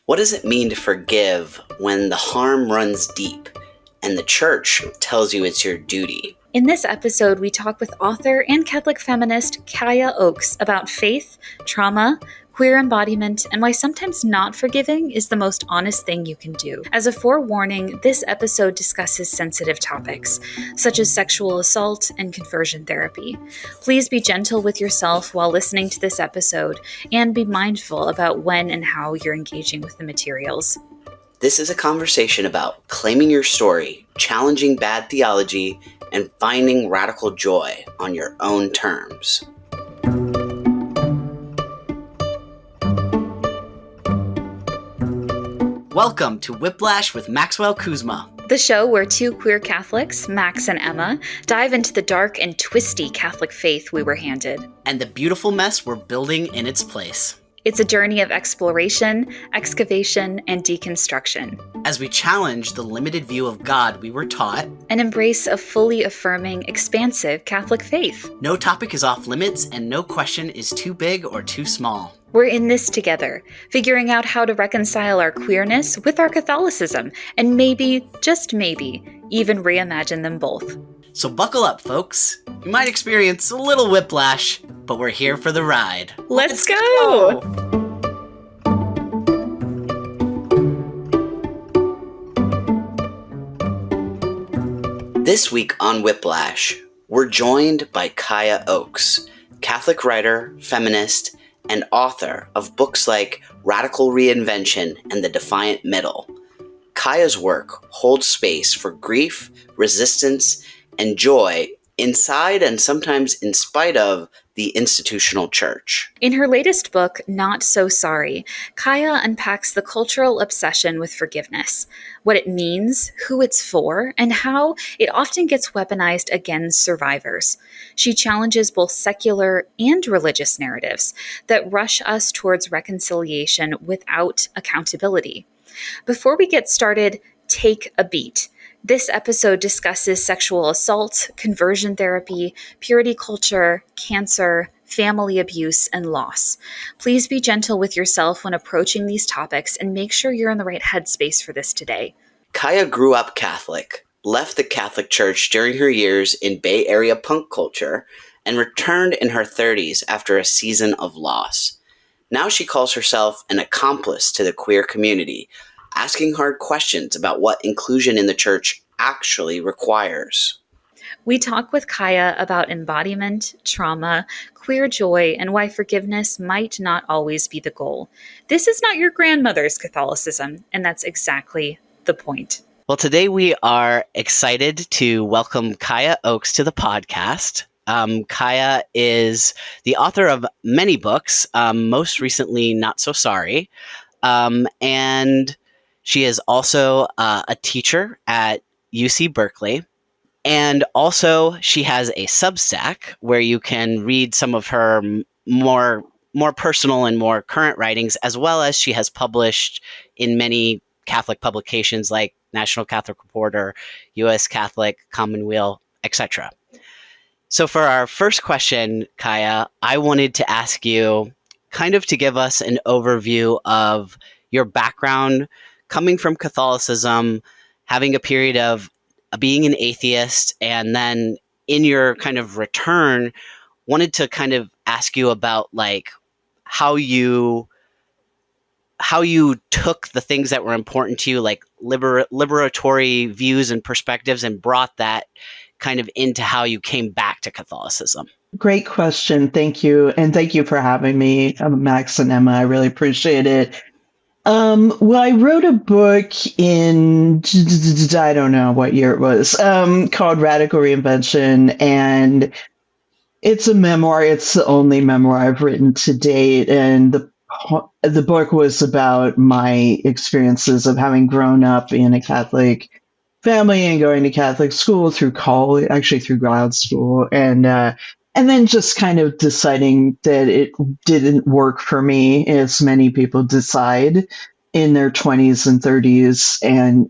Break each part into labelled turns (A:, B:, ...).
A: What does it mean to forgive when the harm runs deep and the church tells you it's your duty?
B: In this episode, we talk with author and Catholic feminist Kaya Oakes about faith, trauma, queer embodiment, and why sometimes not forgiving is the most honest thing you can do. As a forewarning, this episode discusses sensitive topics, such as sexual assault and conversion therapy. Please be gentle with yourself while listening to this episode, and be mindful about when and how you're engaging with the materials.
A: This is a conversation about claiming your story, challenging bad theology, and finding radical joy on your own terms. Welcome to Whiplash with Maxwell Kuzma,
B: The show where two queer Catholics, Max and Emma, dive into the dark and twisty Catholic faith we were handed,
A: and the beautiful mess we're building in its place.
B: It's a journey of exploration, excavation, and deconstruction.
A: As we challenge the limited view of God we were taught,
B: and embrace a fully affirming, expansive Catholic faith.
A: No topic is off limits, and no question is too big or too small.
B: We're in this together, figuring out how to reconcile our queerness with our Catholicism, and maybe, just maybe, even reimagine them both.
A: So buckle up, folks. You might experience a little whiplash, but we're here for the ride.
B: Let's go!
A: This week on Whiplash, we're joined by Kaya Oakes, Catholic writer, feminist, and author of books like Radical Reinvention and The Defiant Middle. Kaya's work holds space for grief, resistance, and joy inside and sometimes in spite of the institutional church.
B: In her latest book, Not So Sorry, Kaya unpacks the cultural obsession with forgiveness, what it means, who it's for, and how it often gets weaponized against survivors. She challenges both secular and religious narratives that rush us towards reconciliation without accountability. Before we get started, take a beat. This episode discusses sexual assault, conversion therapy, purity culture, cancer, family abuse, and loss. Please be gentle with yourself when approaching these topics and make sure you're in the right headspace for this today.
A: Kaya grew up Catholic, left the Catholic Church during her years in Bay Area punk culture, and returned in her 30s after a season of loss. Now she calls herself an accomplice to the queer community, asking hard questions about what inclusion in the church actually requires.
B: We talk with Kaya about embodiment, trauma, queer joy, and why forgiveness might not always be the goal. This is not your grandmother's Catholicism, and that's exactly the point.
A: Well, today we are excited to welcome Kaya Oakes to the podcast. Kaya is the author of many books, most recently Not So Sorry, and she is also a teacher at UC Berkeley, and also she has a Substack where you can read some of her more personal and more current writings, as well as she has published in many Catholic publications like National Catholic Reporter, U.S. Catholic, Commonweal, etc. So for our first question, Kaya, I wanted to ask you kind of to give us an overview of your background coming from Catholicism, having a period of being an atheist, and then in your kind of return, wanted to kind of ask you about like how you took the things that were important to you, like liberatory views and perspectives, and brought that kind of into how you came back to Catholicism.
C: Great question. Thank you. And thank you for having me, Max and Emma. I really appreciate it. Well, I wrote a book in, I don't know what year it was, called Radical Reinvention, and it's a memoir. It's the only memoir I've written to date, and the book was about my experiences of having grown up in a Catholic family and going to Catholic school through college, actually through grad school, and then just kind of deciding that it didn't work for me, as many people decide in their 20s and 30s. And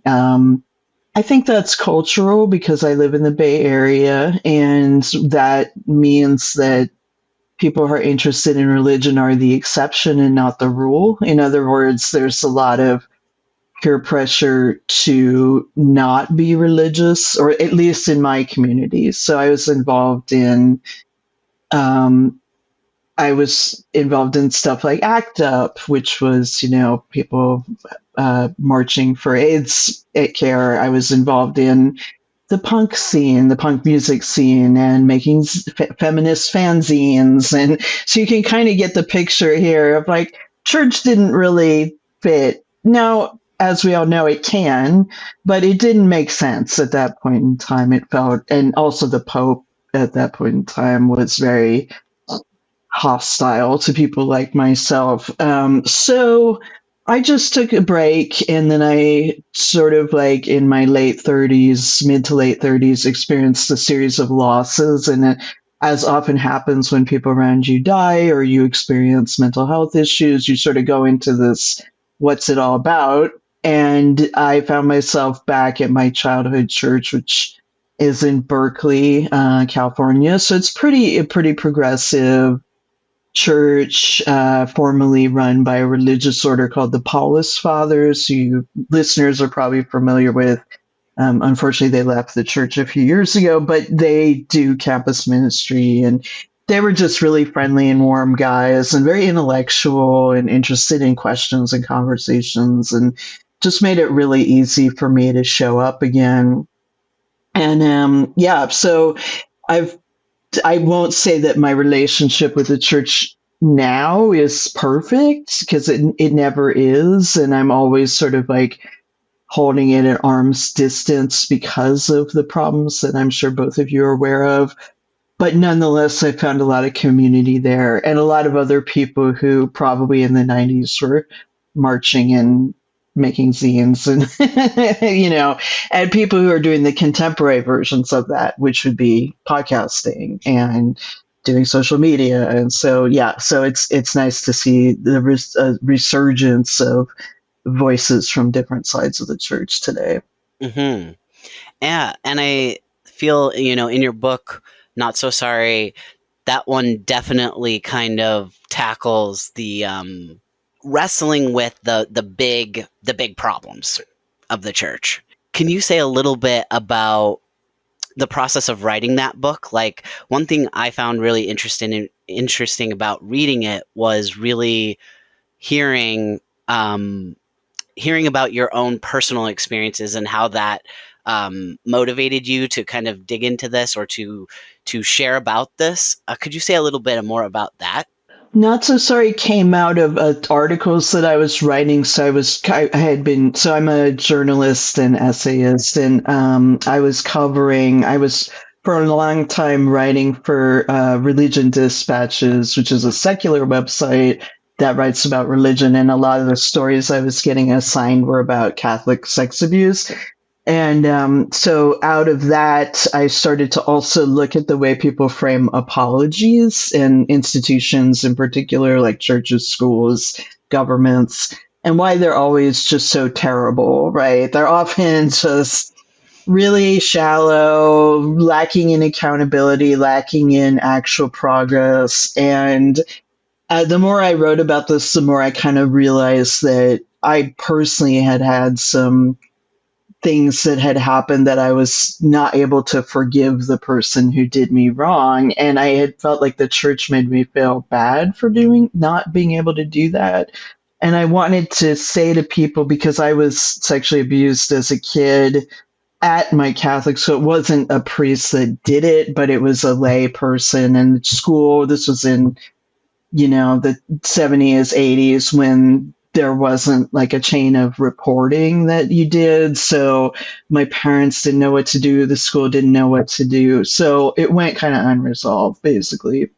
C: I think that's cultural because I live in the Bay Area, and that means that people who are interested in religion are the exception and not the rule. In other words, there's a lot of peer pressure to not be religious, or at least in my community. So um, I was involved in stuff like ACT UP, which was, people marching for AIDS care. I was involved in the punk scene, the punk music scene, and making feminist fanzines. And so you can kind of get the picture here of like, church didn't really fit. Now, as we all know, it can, but it didn't make sense at that point in time. It felt, and also the Pope at that point in time was very hostile to people like myself. So I just took a break, and then I sort of like in my late 30s, mid to late 30s, experienced a series of losses. And as often happens when people around you die or you experience mental health issues, you sort of go into this, what's it all about? And I found myself back at my childhood church, which is in Berkeley, California. So it's a pretty progressive church, formerly run by a religious order called the Paulist Fathers, who you listeners are probably familiar with. Unfortunately, they left the church a few years ago, but they do campus ministry, and they were just really friendly and warm guys and very intellectual and interested in questions and conversations, and just made it really easy for me to show up again. And so I won't say that my relationship with the church now is perfect, because it never is, and I'm always sort of like holding it at arm's distance because of the problems that I'm sure both of you are aware of. But nonetheless, I found a lot of community there, and a lot of other people who probably in the 90s were marching and making zines, and and people who are doing the contemporary versions of that, which would be podcasting and doing social media. And so so it's nice to see the resurgence of voices from different sides of the church today.
A: Mm-hmm. Yeah, and I feel, in your book, Not So Sorry, that one definitely kind of tackles the wrestling with the big problems of the church. Can you say a little bit about the process of writing that book? Like, one thing I found really interesting about reading it was really hearing about your own personal experiences and how that motivated you to kind of dig into this or to share about this. Could you say a little bit more about that?
C: Not So Sorry came out of articles that I was writing. So I'm a journalist and essayist, and I was for a long time writing for Religion Dispatches, which is a secular website that writes about religion. And a lot of the stories I was getting assigned were about Catholic sex abuse. And so out of that, I started to also look at the way people frame apologies in institutions, in particular, like churches, schools, governments, and why they're always just so terrible, right? They're often just really shallow, lacking in accountability, lacking in actual progress. And the more I wrote about this, the more I kind of realized that I personally had some things that had happened that I was not able to forgive the person who did me wrong. And I had felt like the church made me feel bad for not being able to do that. And I wanted to say to people, because I was sexually abused as a kid at my Catholic, so it wasn't a priest that did it, but it was a lay person in school. This was in, the 70s, 80s, when there wasn't like a chain of reporting that you did. So my parents didn't know what to do. The school didn't know what to do. So it went kind of unresolved, basically.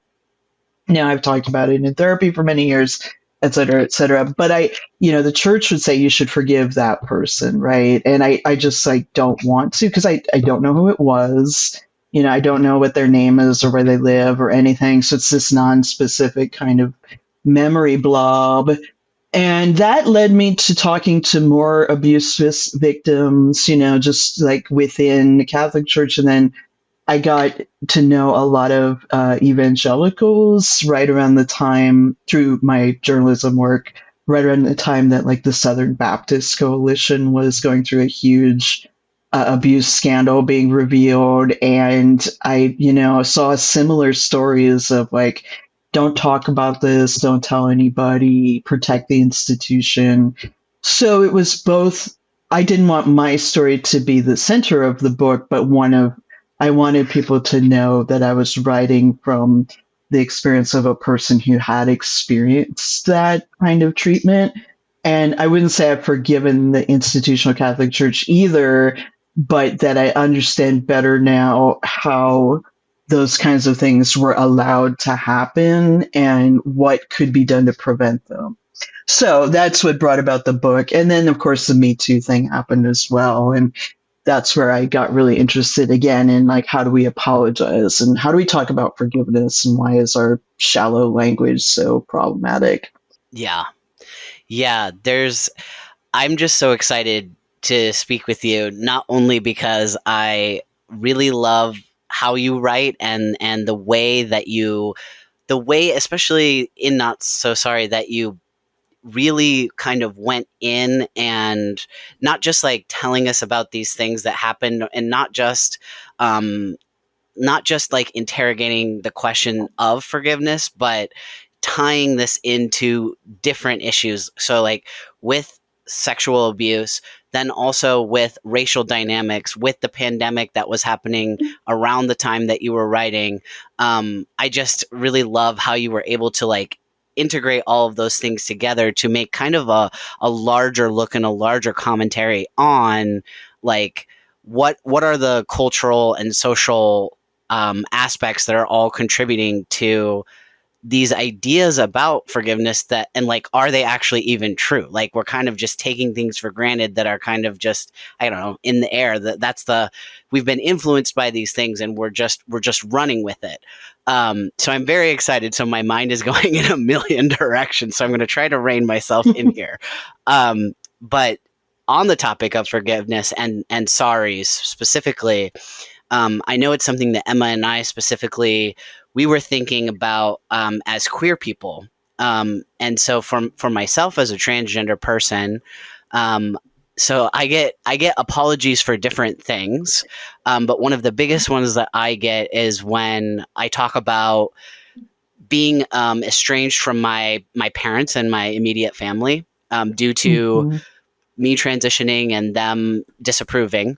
C: Now I've talked about it in therapy for many years, et cetera, et cetera. But the church would say you should forgive that person, right? And I just like don't want to, because I don't know who it was. I don't know what their name is or where they live or anything. So it's this non-specific kind of memory blob. And that led me to talking to more abuse victims, just like within the Catholic Church. And then I got to know a lot of evangelicals right around the time through my journalism work, right around the time that like the Southern Baptist Coalition was going through a huge abuse scandal being revealed. And I, saw similar stories of like, don't talk about this, don't tell anybody, protect the institution. So it was both. I didn't want my story to be the center of the book, but I wanted people to know that I was writing from the experience of a person who had experienced that kind of treatment. And I wouldn't say I've forgiven the institutional Catholic Church either, but that I understand better now how those kinds of things were allowed to happen and what could be done to prevent them. So that's what brought about the book. And then, of course, the Me Too thing happened as well. And that's where I got really interested again in like, how do we apologize and how do we talk about forgiveness and why is our shallow language so problematic?
A: Yeah. Yeah. I'm just so excited to speak with you, not only because I really love how you write and the way that especially in Not So Sorry, that you really kind of went in and not just like telling us about these things that happened, and not just like interrogating the question of forgiveness, but tying this into different issues. So like with sexual abuse, then also with racial dynamics, with the pandemic that was happening around the time that you were writing. I just really love how you were able to like integrate all of those things together to make kind of a larger look and a larger commentary on like what are the cultural and social aspects that are all contributing to these ideas about forgiveness, that, and like, are they actually even true? Like, we're kind of just taking things for granted that are kind of just, I don't know, in the air. We've been influenced by these things and we're just running with it. So I'm very excited. So my mind is going in a million directions. So I'm going to try to rein myself in here. But on the topic of forgiveness and sorries specifically, I know it's something that Emma and I specifically, we were thinking about as queer people. And so for myself as a transgender person, so I get apologies for different things. But one of the biggest ones that I get is when I talk about being estranged from my parents and my immediate family due to
C: Mm-hmm.
A: me transitioning and them disapproving.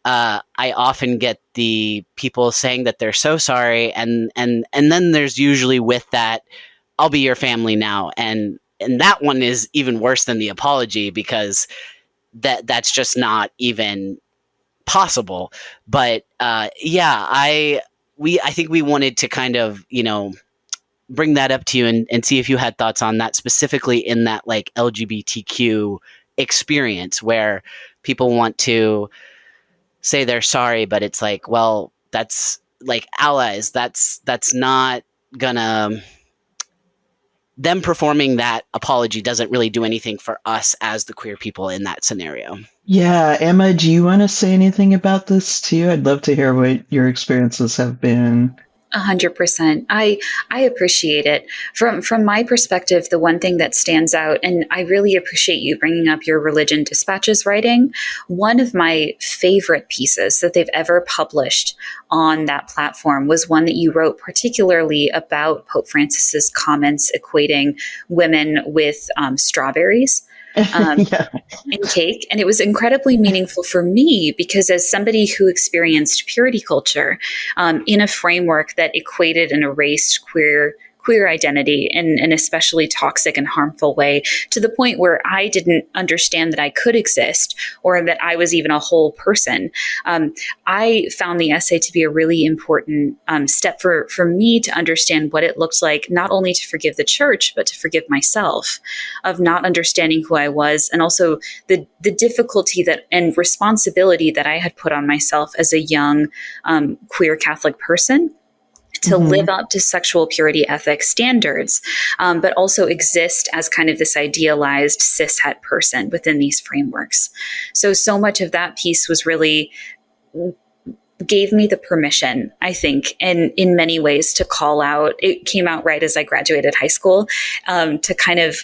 A: I often get the people saying that they're so sorry, and then there's usually with that, I'll be your family now, and that one is even worse than the apology, because that's just not even possible. But yeah, I think we wanted to kind of bring that up to you and see if you had thoughts on that, specifically in that like LGBTQ experience where people want to say they're sorry, but it's like, well, that's like allies. That's not gonna, them performing that apology doesn't really do anything for us as the queer people in that scenario.
C: Yeah, Emma, do you want to say anything about this too? I'd love to hear what your experiences have been.
B: 100%. I appreciate it. From my perspective, the one thing that stands out, and I really appreciate you bringing up your Religion Dispatches writing. One of my favorite pieces that they've ever published on that platform was one that you wrote particularly about Pope Francis's comments equating women with strawberries.
C: Yeah.
B: And cake. And it was incredibly meaningful for me because, as somebody who experienced purity culture in a framework that equated and erased queer identity in an especially toxic and harmful way, to the point where I didn't understand that I could exist or that I was even a whole person. I found the essay to be a really important step for me to understand what it looked like, not only to forgive the church, but to forgive myself, of not understanding who I was, and also the difficulty that and responsibility that I had put on myself as a young queer Catholic person to live up to sexual purity ethics standards, but also exist as kind of this idealized cishet person within these frameworks. So much of that piece was really gave me the permission, I think, and in many ways to call out. It came out right as I graduated high school, to kind of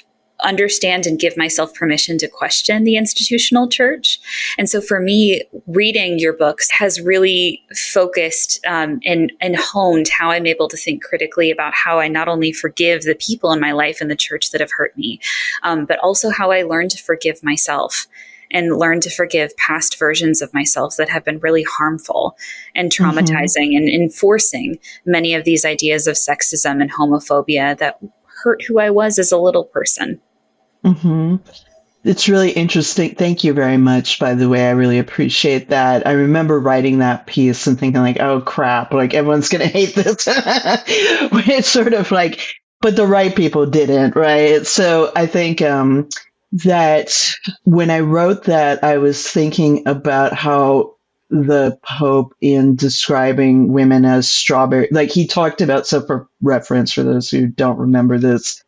B: understand and give myself permission to question the institutional church. And so for me, reading your books has really focused and honed how I'm able to think critically about how I not only forgive the people in my life and the church that have hurt me, but also how I learn to forgive myself and learn to forgive past versions of myself that have been really harmful and traumatizing and enforcing many of these ideas of sexism and homophobia that hurt who I was as a little person.
C: It's really interesting. Thank you very much, by the way. I really appreciate that. I remember writing that piece and thinking like, oh crap, like everyone's going to hate this. It's sort of like, but the right people didn't, right? So I think that when I wrote that, I was thinking about how the Pope, in describing women as strawberry, like he talked about, so for reference, for those who don't remember this,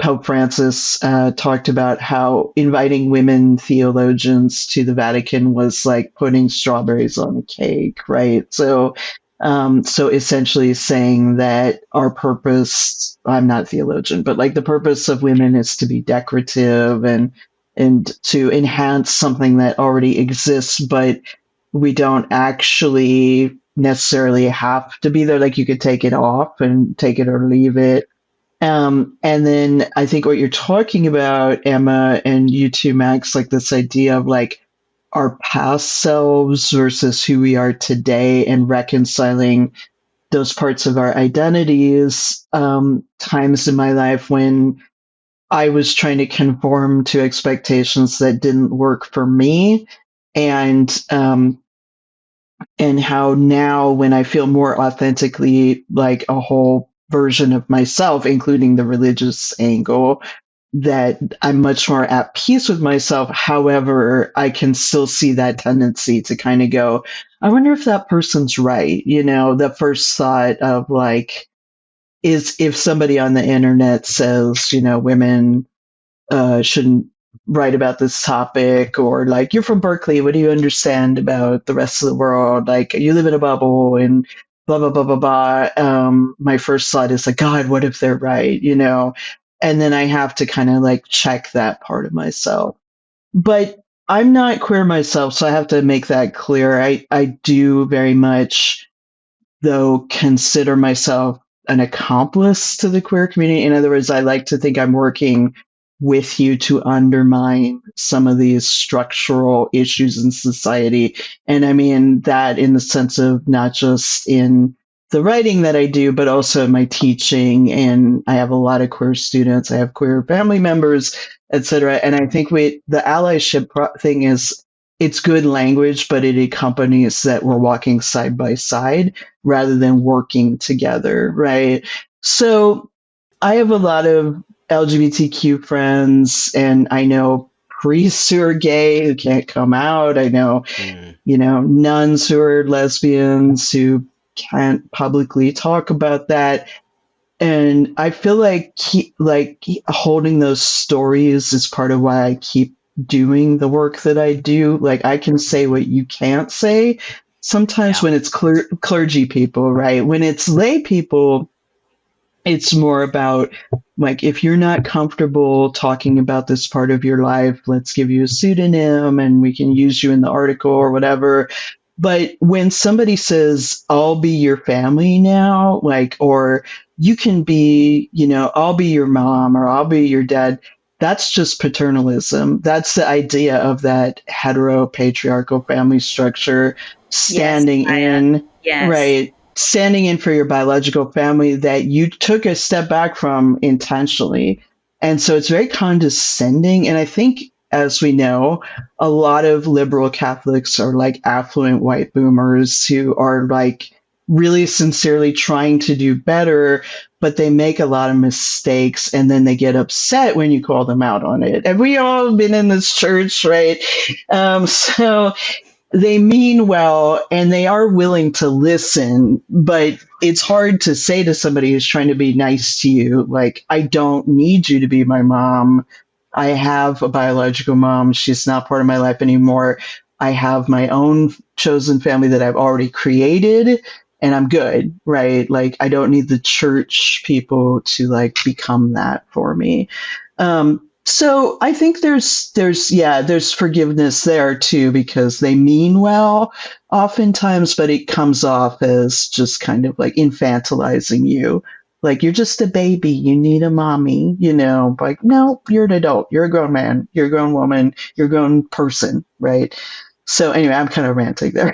C: Pope Francis talked about how inviting women theologians to the Vatican was like putting strawberries on a cake, right? So, so essentially saying that our purpose, I'm not a theologian, but like the purpose of women is to be decorative and to enhance something that already exists, but we don't actually necessarily have to be there. Like you could take it off and take it or leave it. And then I think what you're talking about, Emma, and you too, Max, like this idea of like our past selves versus who we are today and reconciling those parts of our identities. Times in my life when I was trying to conform to expectations that didn't work for me. And how now when I feel more authentically like a whole version of myself, including the religious angle, that I'm much more at peace with myself. However, I can still see that tendency to kind of go, I wonder if that person's right. You know, the first thought of like, is if somebody on the internet says, you know, women shouldn't write about this topic, or like, you're from Berkeley, what do you understand about the rest of the world, like you live in a bubble and blah blah blah blah blah. My first thought is like, God, what if they're right, you know? And then I have to kind of like check that part of myself. But I'm not queer myself, so I have to make that clear. I do very much, though, consider myself an accomplice to the queer community. In other words, I like to think I'm working with you to undermine some of these structural issues in society. And I mean that in the sense of not just in the writing that I do, but also my teaching. And I have a lot of queer students, I have queer family members, etc. And I think the allyship thing is, it's good language, but it accompanies that we're walking side by side rather than working together, right? So I have a lot of LGBTQ friends, and I know priests who are gay who can't come out. I know, you know, nuns who are lesbians who can't publicly talk about that. And I feel like holding those stories is part of why I keep doing the work that I do. Like I can say what you can't say sometimes when it's clergy people, right? When it's lay people, it's more about like, if you're not comfortable talking about this part of your life, let's give you a pseudonym and we can use you in the article or whatever. But when somebody says, I'll be your family now, like, or you can be, you know, I'll be your mom or I'll be your dad, that's just paternalism. That's the idea of that heteropatriarchal family structure standing in, right? Standing in for your biological family that you took a step back from intentionally. And so it's very condescending. And I think, as we know, a lot of liberal Catholics are like affluent white boomers who are like really sincerely trying to do better, but they make a lot of mistakes and then they get upset when you call them out on it. And we all been in this church, right? So they mean well and they are willing to listen, but it's hard to say to somebody who's trying to be nice to you, like, I don't need you to be my mom. I have a biological mom. She's not part of my life anymore. I have my own chosen family that I've already created, and I'm good, right? Like, I don't need the church people to like become that for me. So I think there's forgiveness there too, because they mean well oftentimes, but it comes off as just kind of like infantilizing you. Like, you're just a baby, you need a mommy, like, no, you're an adult, you're a grown man, you're a grown woman, you're a grown person, right? So anyway, I'm kind of ranting there.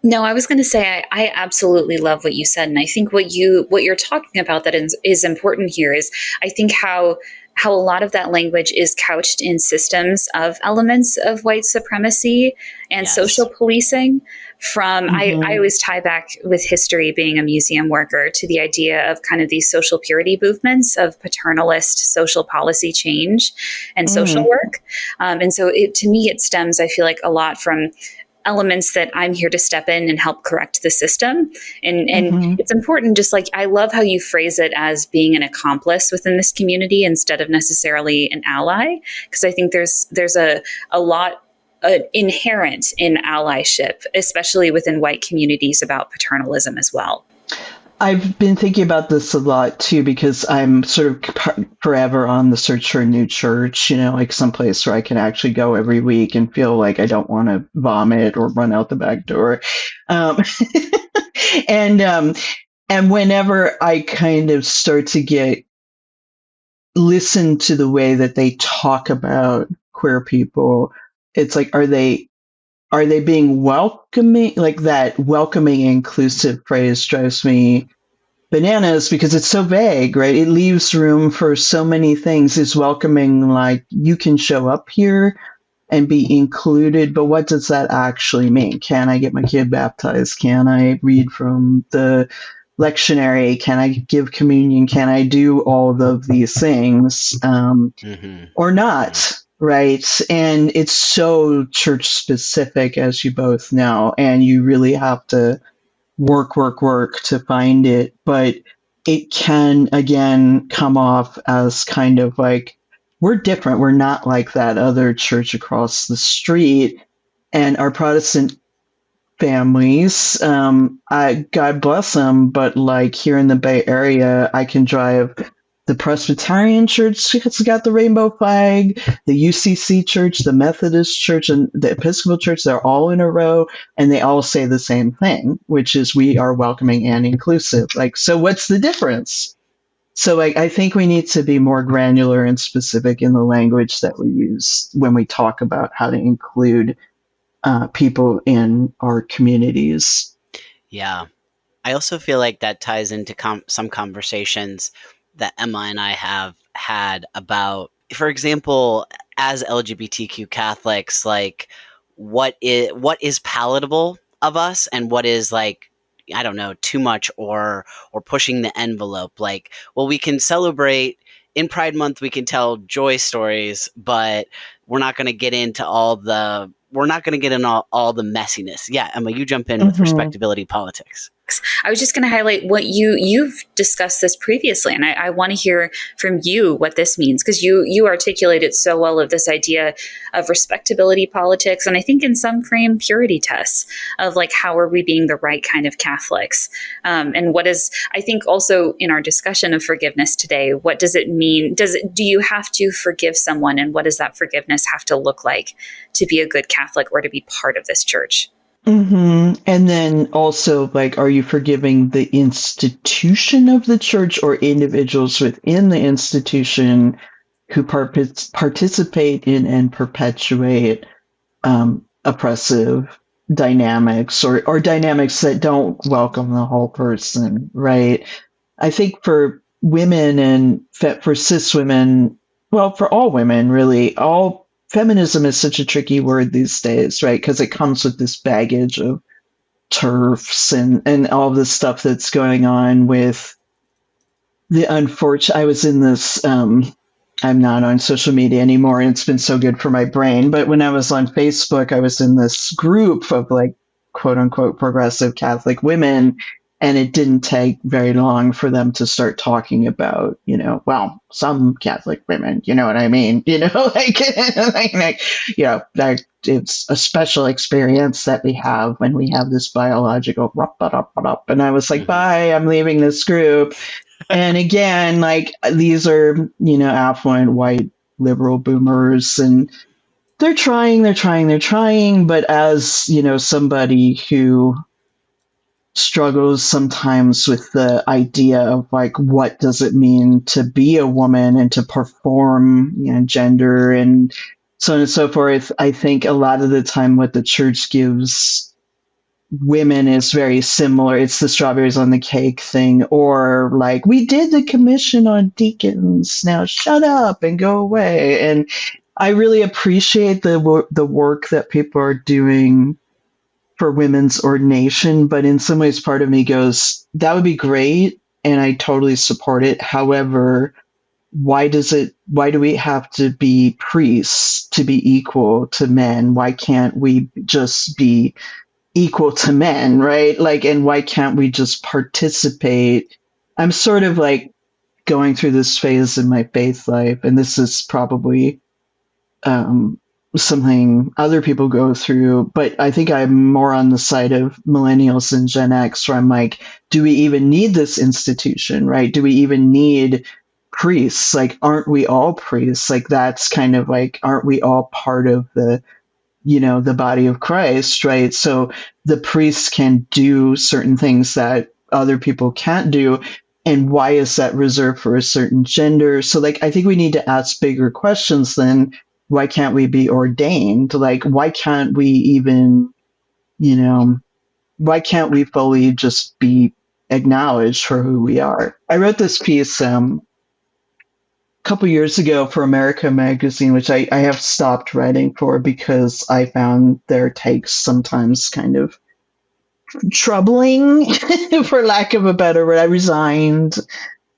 B: No, I was going to say I absolutely love what you said, and I think what you're talking about that is important here is I think how a lot of that language is couched in systems of elements of white supremacy and
A: Yes.
B: social policing. I
C: Mhm.
B: always tie back with history, being a museum worker, to the idea of kind of these social purity movements of paternalist social policy change and social
C: Mm.
B: work. And so to me, it stems, I feel like, a lot from elements that I'm here to step in and help correct the system. And
C: Mhm.
B: it's important, just like I love how you phrase it as being an accomplice within this community instead of necessarily an ally, because I think there's a lot inherent in allyship, especially within white communities, about paternalism as well.
C: I've been thinking about this a lot too, because I'm sort of forever on the search for a new church, like someplace where I can actually go every week and feel like I don't want to vomit or run out the back door. Um, and, um, and whenever I kind of start to listen to the way that they talk about queer people, it's like, are they being welcoming? Like, that welcoming, inclusive phrase drives me bananas because it's so vague, right? It leaves room for so many things. Is welcoming like you can show up here and be included, but what does that actually mean? Can I get my kid baptized? Can I read from the lectionary? Can I give communion? Can I do all of these things,
A: Mm-hmm.
C: or not? Right. And it's so church specific, as you both know, and you really have to work to find it, but it can again come off as kind of like, we're different. We're not like that other church across the street. And our Protestant families, God bless them, but like here in the Bay Area, I can drive the Presbyterian church, it's got the rainbow flag, the UCC church, the Methodist church, and the Episcopal church, they're all in a row, and they all say the same thing, which is we are welcoming and inclusive. Like, so what's the difference? So like, I think we need to be more granular and specific in the language that we use when we talk about how to include people in our communities.
A: Yeah. I also feel like that ties into some conversations that Emma and I have had about, for example, as LGBTQ Catholics, like what is palatable of us and what is like, I don't know, too much or pushing the envelope. Like, well, we can celebrate in Pride Month, we can tell joy stories, but we're not going to get into all the messiness. Yeah, Emma, you jump in with
C: Mm-hmm.
A: respectability politics.
B: I was just going to highlight what you've discussed this previously, and I want to hear from you what this means, because you articulated so well of this idea of respectability politics, and I think in some frame purity tests of like, how are we being the right kind of Catholics, and what is, I think also in our discussion of forgiveness today, what does it mean? Do you have to forgive someone, and what does that forgiveness have to look like to be a good Catholic or to be part of this church?
C: Mm-hmm. And then also, like, are you forgiving the institution of the church or individuals within the institution who participate in and perpetuate oppressive dynamics or dynamics that don't welcome the whole person, right? I think for women and for cis women, well, for all women, really, all feminism is such a tricky word these days, right? Because it comes with this baggage of turfs and all this stuff that's going on with the unfortunate. I was in this, I'm not on social media anymore, and it's been so good for my brain. But when I was on Facebook, I was in this group of like quote unquote progressive Catholic women, And it didn't take very long for them to start talking about, well, some Catholic women, you know what I mean? Like it's a special experience that we have when we have this biological up. And I was like, bye, I'm leaving this group. And again, like these are, affluent white liberal boomers, and they're trying. But as, somebody who struggles sometimes with the idea of like, what does it mean to be a woman and to perform, gender and so on and so forth, I think a lot of the time what the church gives women is very similar. It's the strawberries on the cake thing, or like, we did the commission on deacons, now shut up and go away. And I really appreciate the work that people are doing for women's ordination, but in some ways part of me goes, that would be great and I totally support it. However, why do we have to be priests to be equal to men? Why can't we just be equal to men, right? Like, and why can't we just participate? I'm sort of like going through this phase in my faith life, and this is probably something other people go through, but I think I'm more on the side of millennials and Gen X, where I'm like, do we even need this institution, right? Do we even need priests? Like, aren't we all priests? Like, that's kind of like, aren't we all part of the body of Christ, right? So the priests can do certain things that other people can't do. And why is that reserved for a certain gender? So like, I think we need to ask bigger questions than, why can't we be ordained? Like, why can't we even, why can't we fully just be acknowledged for who we are? I wrote this piece a couple years ago for America magazine, which I have stopped writing for because I found their takes sometimes kind of troubling, for lack of a better word. I resigned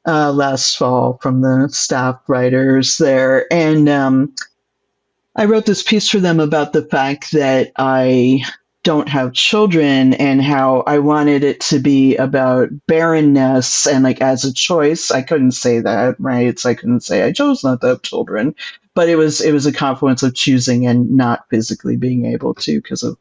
C: last fall from the staff writers there. And I wrote this piece for them about the fact that I don't have children and how I wanted it to be about barrenness and like as a choice. I couldn't say that, right? So I couldn't say I chose not to have children, but it was a confluence of choosing and not physically being able to because of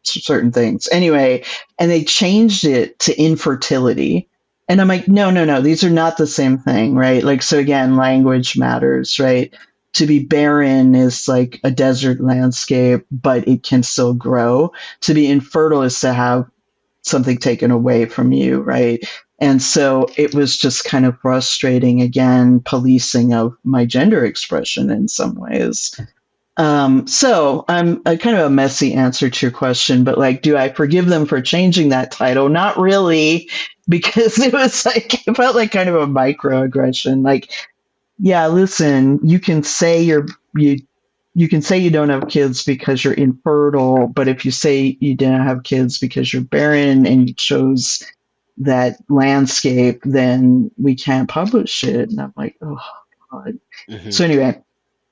C: certain things. Anyway, and they changed it to infertility. And I'm like, no, these are not the same thing, right? Like, so again, language matters, right? To be barren is like a desert landscape, but it can still grow. To be infertile is to have something taken away from you, right? And so it was just kind of frustrating, again, policing of my gender expression in some ways. So I'm a kind of a messy answer to your question, but like, do I forgive them for changing that title? Not really, because it was like, it felt like kind of a microaggression. Like, yeah, listen, you can say you can say you don't have kids because you're infertile, but if you say you didn't have kids because you're barren and you chose that landscape, then we can't publish it. And I'm like, oh God. Mm-hmm. So anyway,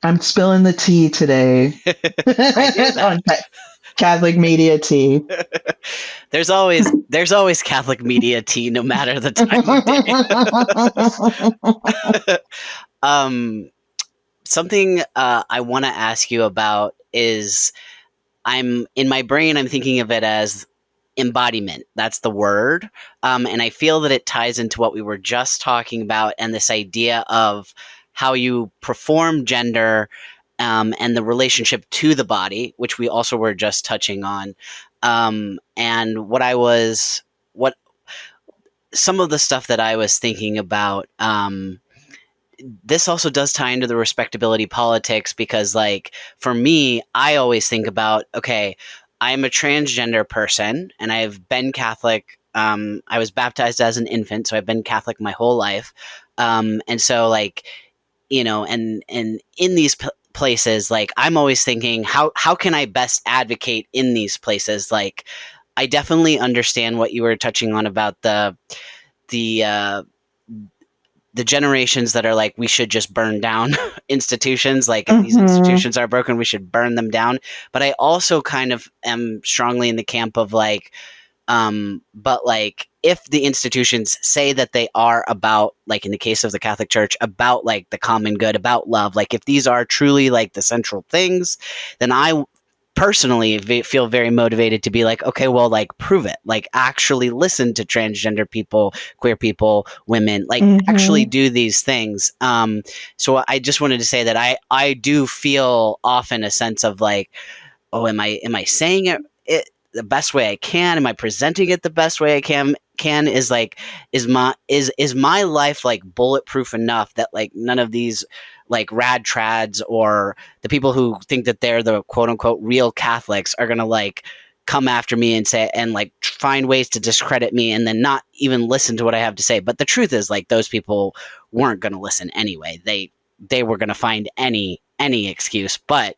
C: I'm spilling the tea today on Catholic media tea.
A: There's always Catholic media tea, no matter the time of day. Something I want to ask you about is, I'm in my brain, I'm thinking of it as embodiment. That's the word. And I feel that it ties into what we were just talking about and this idea of how you perform gender and the relationship to the body, which we also were just touching on. And what some of the stuff that I was thinking about, this also does tie into the respectability politics, because like for me, I always think about, okay, I'm a transgender person and I've been Catholic. I was baptized as an infant, so I've been Catholic my whole life. And so like, and in these places, like I'm always thinking, how can I best advocate in these places? Like, I definitely understand what you were touching on about the generations that are like, we should just burn down institutions. Like, if these institutions are broken, we should burn them down. But I also kind of am strongly in the camp of like, But like, if the institutions say that they are about, like in the case of the Catholic Church, about like the common good, about love, like if these are truly like the central things, then I personally feel very motivated to be like, okay, well, like prove it, like actually listen to transgender people, queer people, women, like actually do these things. So I just wanted to say that I do feel often a sense of like, oh, am I saying it the best way I can? Am I presenting it the best way I can? Is like, is my life like bulletproof enough that like none of these like rad trads or the people who think that they're the quote unquote real Catholics are gonna like come after me and say and like find ways to discredit me and then not even listen to what I have to say. But the truth is, like, those people weren't gonna listen anyway. They were gonna find any excuse. But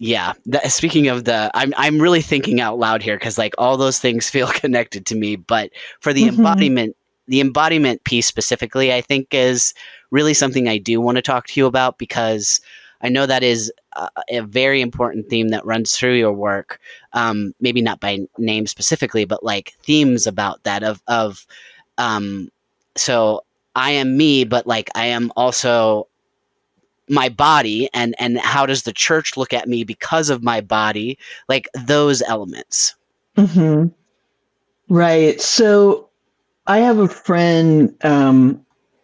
A: yeah, speaking of I'm really thinking out loud here because like all those things feel connected to me. But for the embodiment piece specifically, I think is really something I do want to talk to you about, because I know that is a very important theme that runs through your work. Maybe not by name specifically, but like themes about that of so I am me, but like I am also my body, and how does the church look at me because of my body, like those elements.
C: Right. So I have a friend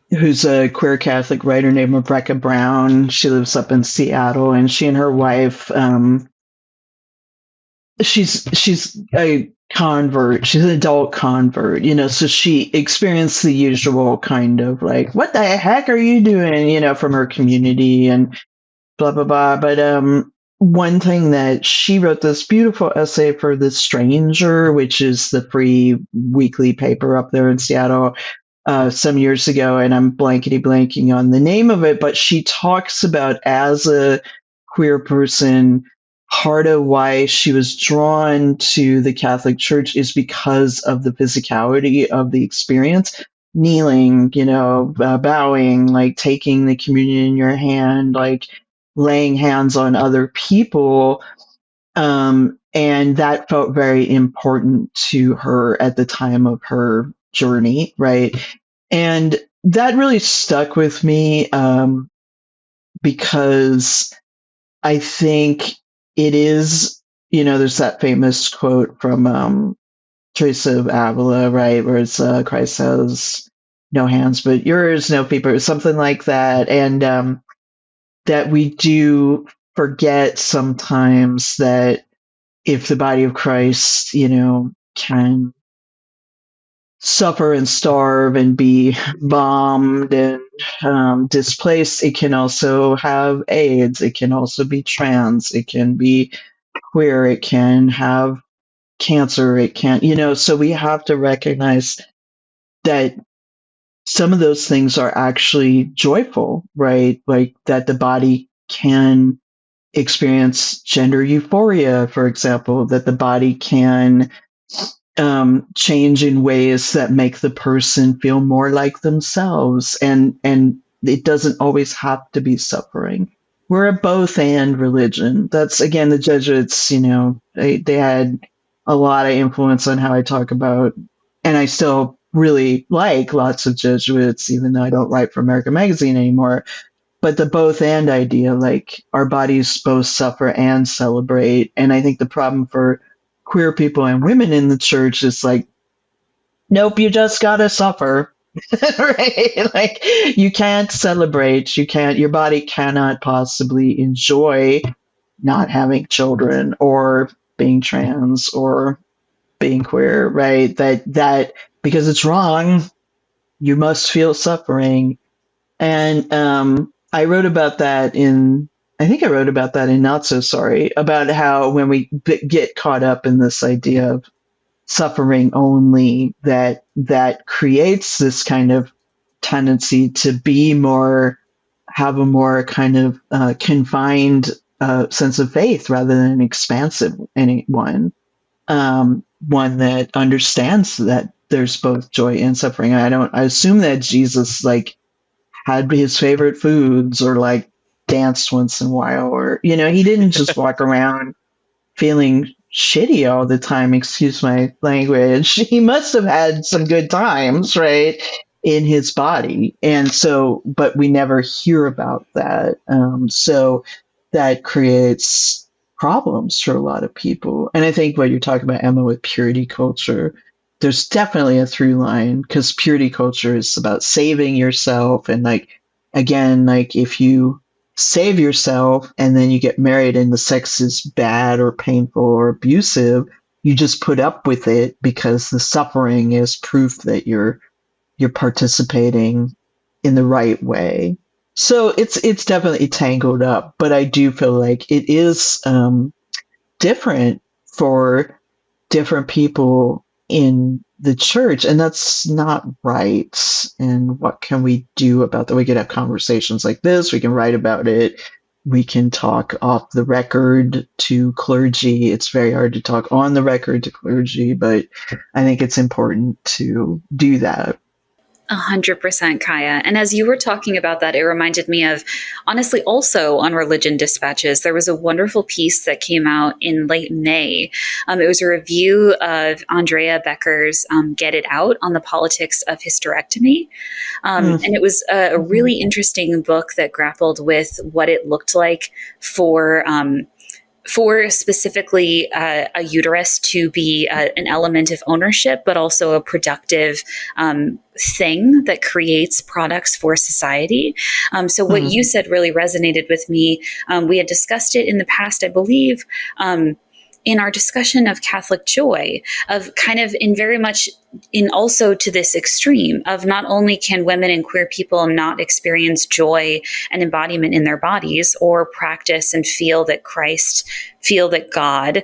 C: who's a queer Catholic writer named Rebecca Brown. She lives up in Seattle, and she and her wife, she's a convert. She's an adult convert, so she experienced the usual kind of like, what the heck are you doing, from her community and blah, blah, blah. But one thing that she wrote this beautiful essay for The Stranger, which is the free weekly paper up there in Seattle, some years ago, and I'm blankety blanking on the name of it, but she talks about, as a queer person, part of why she was drawn to the Catholic Church is because of the physicality of the experience. Kneeling, bowing, like taking the communion in your hand, like laying hands on other people. And that felt very important to her at the time of her journey, right? And that really stuck with me, because I think it is, there's that famous quote from Teresa of Avila, right, where it's Christ has no hands but yours, no feet, or something like that. And that we do forget sometimes that if the body of Christ, can suffer and starve and be bombed and displaced, it can also have AIDS. It can also be trans. It can be queer. It can have cancer. It can, so we have to recognize that some of those things are actually joyful, right? Like that the body can experience gender euphoria, for example, that the body can change in ways that make the person feel more like themselves, and it doesn't always have to be suffering. We're a both and religion. That's, again, the Jesuits. They had a lot of influence on how I talk about, and I still really like lots of Jesuits, even though I don't write for American Magazine anymore. But the both and idea, like our bodies both suffer and celebrate. And I think the problem for queer people and women in the church is like, nope, you just gotta suffer. Right? Like, you can't celebrate, your body cannot possibly enjoy not having children or being trans or being queer, right? That because it's wrong, you must feel suffering. And I wrote about that I think I wrote about that in Not So Sorry, about how when we get caught up in this idea of suffering only, that creates this kind of tendency to have a more kind of confined sense of faith rather than an expansive one, one that understands that there's both joy and suffering. I assume that Jesus like had his favorite foods or like danced once in a while, or he didn't just walk around feeling shitty all the time, excuse my language. He must have had some good times, right, in his body. And so, but we never hear about that. So that creates problems for a lot of people. And I think what you're talking about, Emma, with purity culture, there's definitely a through line, because purity culture is about saving yourself. And like, again, like if you save yourself and then you get married and the sex is bad or painful or abusive, you just put up with it because the suffering is proof that you're participating in the right way. So it's definitely tangled up, but I do feel like it is different for different people in the church, and that's not right. And what can we do about that? We could have conversations like this, we can write about it, we can talk off the record to clergy. It's very hard to talk on the record to clergy, but I think it's important to do that.
B: 100%, Kaya. And as you were talking about that, it reminded me of, honestly, also on Religion Dispatches, there was a wonderful piece that came out in late May. It was a review of Andrea Becker's Get It Out on the politics of hysterectomy. And it was a really interesting book that grappled with what it looked like for specifically a uterus to be an element of ownership, but also a productive thing that creates products for society. So what you said really resonated with me. We had discussed it in the past, I believe, in our discussion of Catholic joy, of kind of in very much in also to this extreme of not only can women and queer people not experience joy and embodiment in their bodies or practice and feel that Christ, feel that God,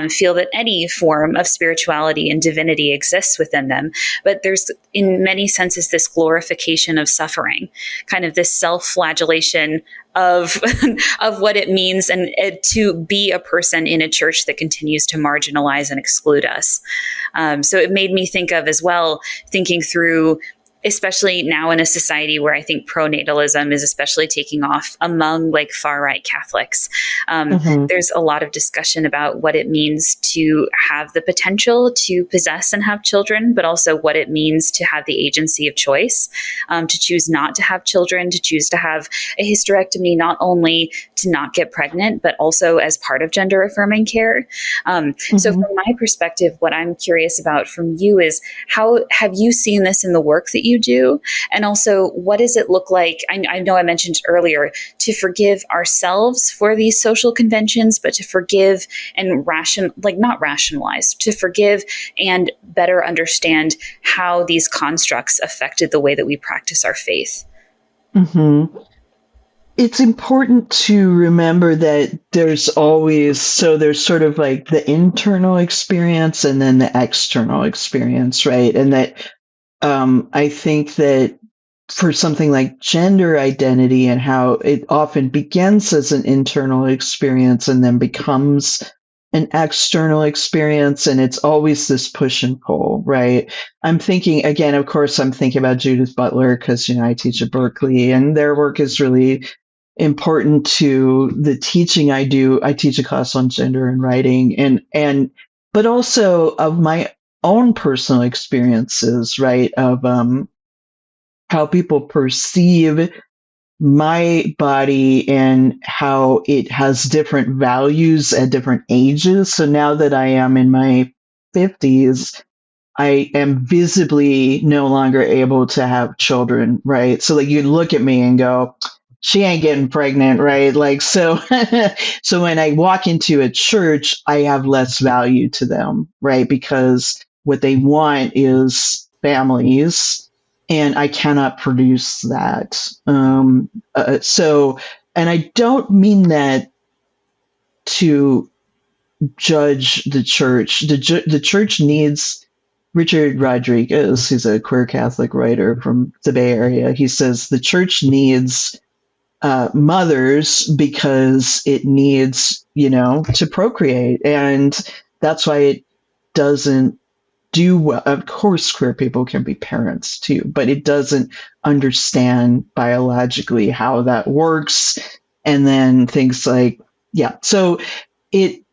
B: feel that any form of spirituality and divinity exists within them, but there's in many senses this glorification of suffering, kind of this self-flagellation of of what it means and to be a person in a church that continues to marginalize and exclude us. So it made me think of as well, thinking through, especially now in a society where I think pronatalism is especially taking off among like far right Catholics. There's a lot of discussion about what it means to have the potential to possess and have children, but also what it means to have the agency of choice, to choose not to have children, to choose to have a hysterectomy, not only to not get pregnant, but also as part of gender affirming care. So from my perspective, what I'm curious about from you is how have you seen this in the work that you do? And also, what does it look like? I know I mentioned earlier to forgive ourselves for these social conventions, but to forgive and not rationalize, to forgive and better understand how these constructs affected the way that we practice our faith.
C: It's important to remember that there's sort of like the internal experience and then the external experience, right? And that I think that for something like gender identity and how it often begins as an internal experience and then becomes an external experience, and it's always this push and pull, right? I'm thinking, again, of course, I'm thinking about Judith Butler because, I teach at Berkeley and their work is really important to the teaching I do. I teach a class on gender and writing but also of my own personal experiences, right? Of how people perceive my body and how it has different values at different ages. So now that I am in my 50s, I am visibly no longer able to have children, right? So like you look at me and go, she ain't getting pregnant, right? Like, so, so when I walk into a church, I have less value to them, right? Because what they want is families and I cannot produce that. And I don't mean that to judge the church. The church needs Richard Rodriguez, who's a queer Catholic writer from the Bay Area. He says the church needs mothers because it needs, to procreate. And that's why it doesn't do well. Of course, queer people can be parents too, but it doesn't understand biologically how that works. And then things like, so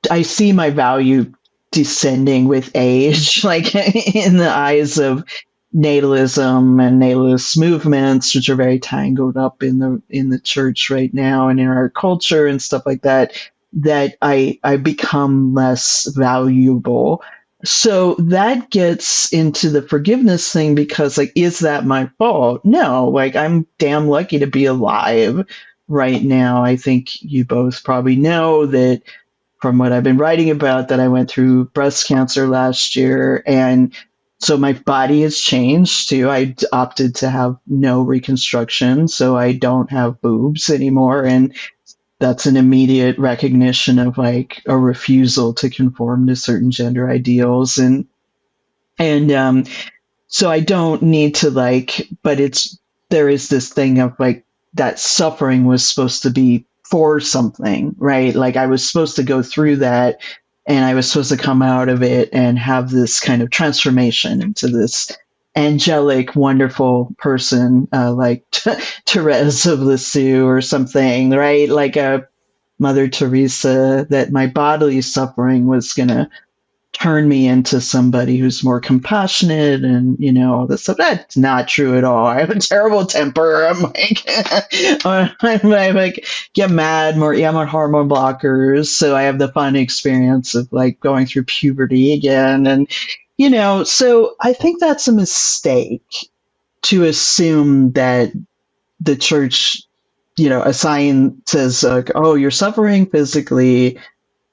C: I see my value descending with age, like in the eyes of natalism and natalist movements, which are very tangled up in the church right now and in our culture and stuff like that, that I become less valuable. So that gets into the forgiveness thing, because like, is that my fault? No, like, I'm damn lucky to be alive right now. I think you both probably know that from what I've been writing about, that I went through breast cancer last year. And so my body has changed too. I opted to have no reconstruction, so I don't have boobs anymore. And that's an immediate recognition of like a refusal to conform to certain gender ideals. And so I don't need to like, but there is this thing of like, that suffering was supposed to be for something, right? Like, I was supposed to go through that, and I was supposed to come out of it and have this kind of transformation into this angelic, wonderful person, like Therese of Lisieux or something, right? Like a Mother Teresa, that my bodily suffering was going to turn me into somebody who's more compassionate and, all this stuff. That's not true at all. I have a terrible temper. I'm like, I like get mad more. Yeah, I'm on hormone blockers. So I have the fun experience of like going through puberty again. And, so I think that's a mistake to assume that the church, a sign says, like, oh, you're suffering physically,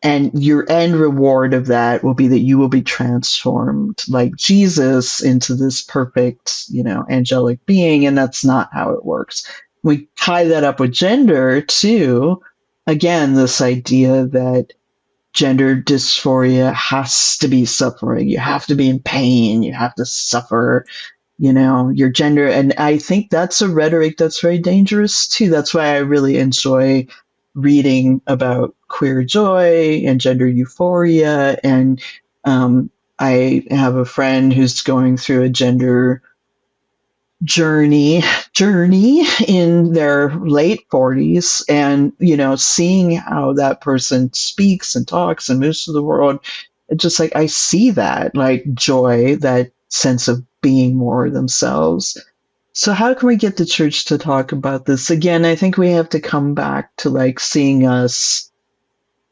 C: and your end reward of that will be that you will be transformed like Jesus into this perfect, angelic being. And that's not how it works. We tie that up with gender too. Again, this idea that gender dysphoria has to be suffering. You have to be in pain. You have to suffer, your gender. And I think that's a rhetoric that's very dangerous too. That's why I really enjoy reading about queer joy and gender euphoria. And I have a friend who's going through a gender journey in their late 40s, and seeing how that person speaks and talks and moves through the world, it's just like, I see that like joy, that sense of being more themselves. So how can we get the church to talk about this? Again, I think we have to come back to like seeing us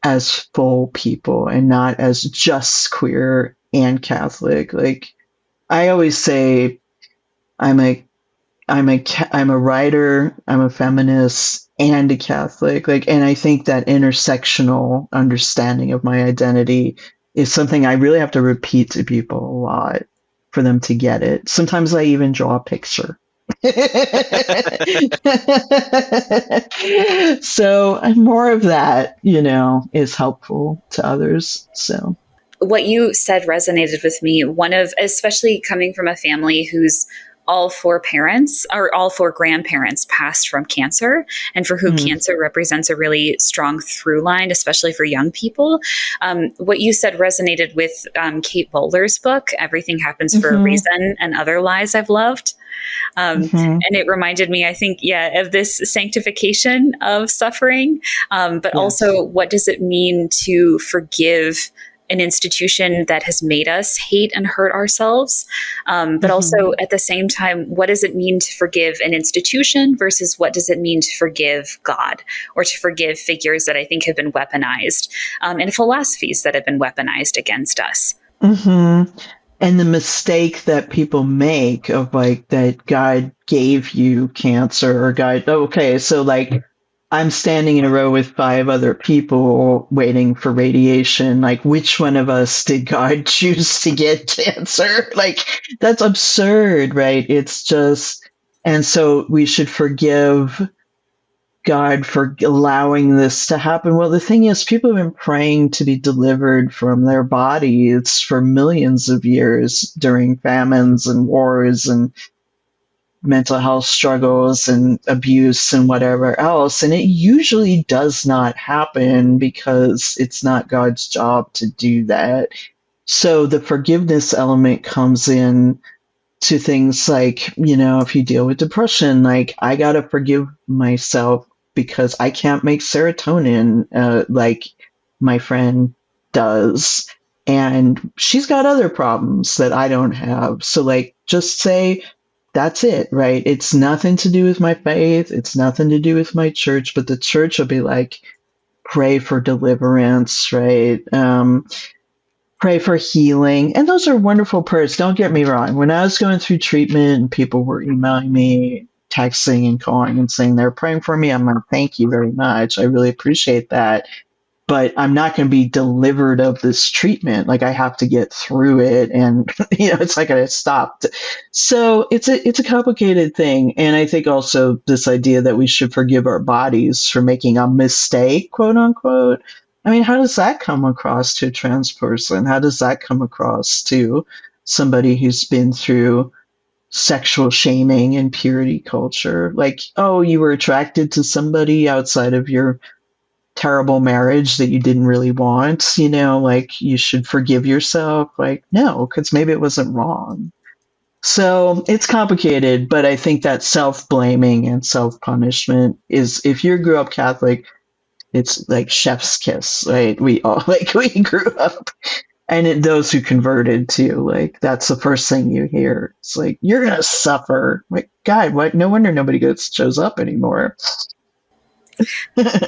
C: as full people and not as just queer and Catholic. Like, I always say, I'm a writer, I'm a feminist, and a Catholic. Like, and I think that intersectional understanding of my identity is something I really have to repeat to people a lot for them to get it. Sometimes I even draw a picture. So more of that, is helpful to others. So
B: what you said resonated with me. Especially coming from a family whose all four grandparents passed from cancer, and for whom cancer represents a really strong through line, especially for young people. What you said resonated with Kate Bowler's book, Everything Happens for a Reason and Other Lies I've Loved. And it reminded me, I think, of this sanctification of suffering, but also what does it mean to forgive an institution that has made us hate and hurt ourselves. But also at the same time, what does it mean to forgive an institution versus what does it mean to forgive God, or to forgive figures that I think have been weaponized, and philosophies that have been weaponized against us.
C: And the mistake that people make of like, that God gave you cancer, or God, okay, so like, I'm standing in a row with 5 other people waiting for radiation. Like, which one of us did God choose to get cancer? Like, that's absurd, right? It's just, and so we should forgive God for allowing this to happen. Well, the thing is, people have been praying to be delivered from their bodies for millions of years during famines and wars and mental health struggles and abuse and whatever else. And it usually does not happen because it's not God's job to do that. So the forgiveness element comes in to things like, if you deal with depression, like, I got to forgive myself because I can't make serotonin. Like, my friend does. And she's got other problems that I don't have. So, like, just say, that's it, right? It's nothing to do with my faith. It's nothing to do with my church, but the church will be like, pray for deliverance, right? Pray for healing. And those are wonderful prayers. Don't get me wrong. When I was going through treatment and people were emailing me, texting and calling and saying they're praying for me, I'm like, thank you very much. I really appreciate that. But I'm not going to be delivered of this treatment. Like, I have to get through it, and it's not going to stop. So it's a complicated thing, and I think also this idea that we should forgive our bodies for making a mistake, quote unquote. I mean, how does that come across to a trans person? How does that come across to somebody who's been through sexual shaming and purity culture? Like, oh, you were attracted to somebody outside of your terrible marriage that you didn't really want, like you should forgive yourself. Like, no, because maybe it wasn't wrong. So it's complicated, but I think that self-blaming and self-punishment is, if you grew up Catholic, it's like chef's kiss, right? We all like, we grew up, and those who converted too, like, that's the first thing you hear. It's like, you're gonna suffer. Like, God, what? No wonder nobody shows up anymore.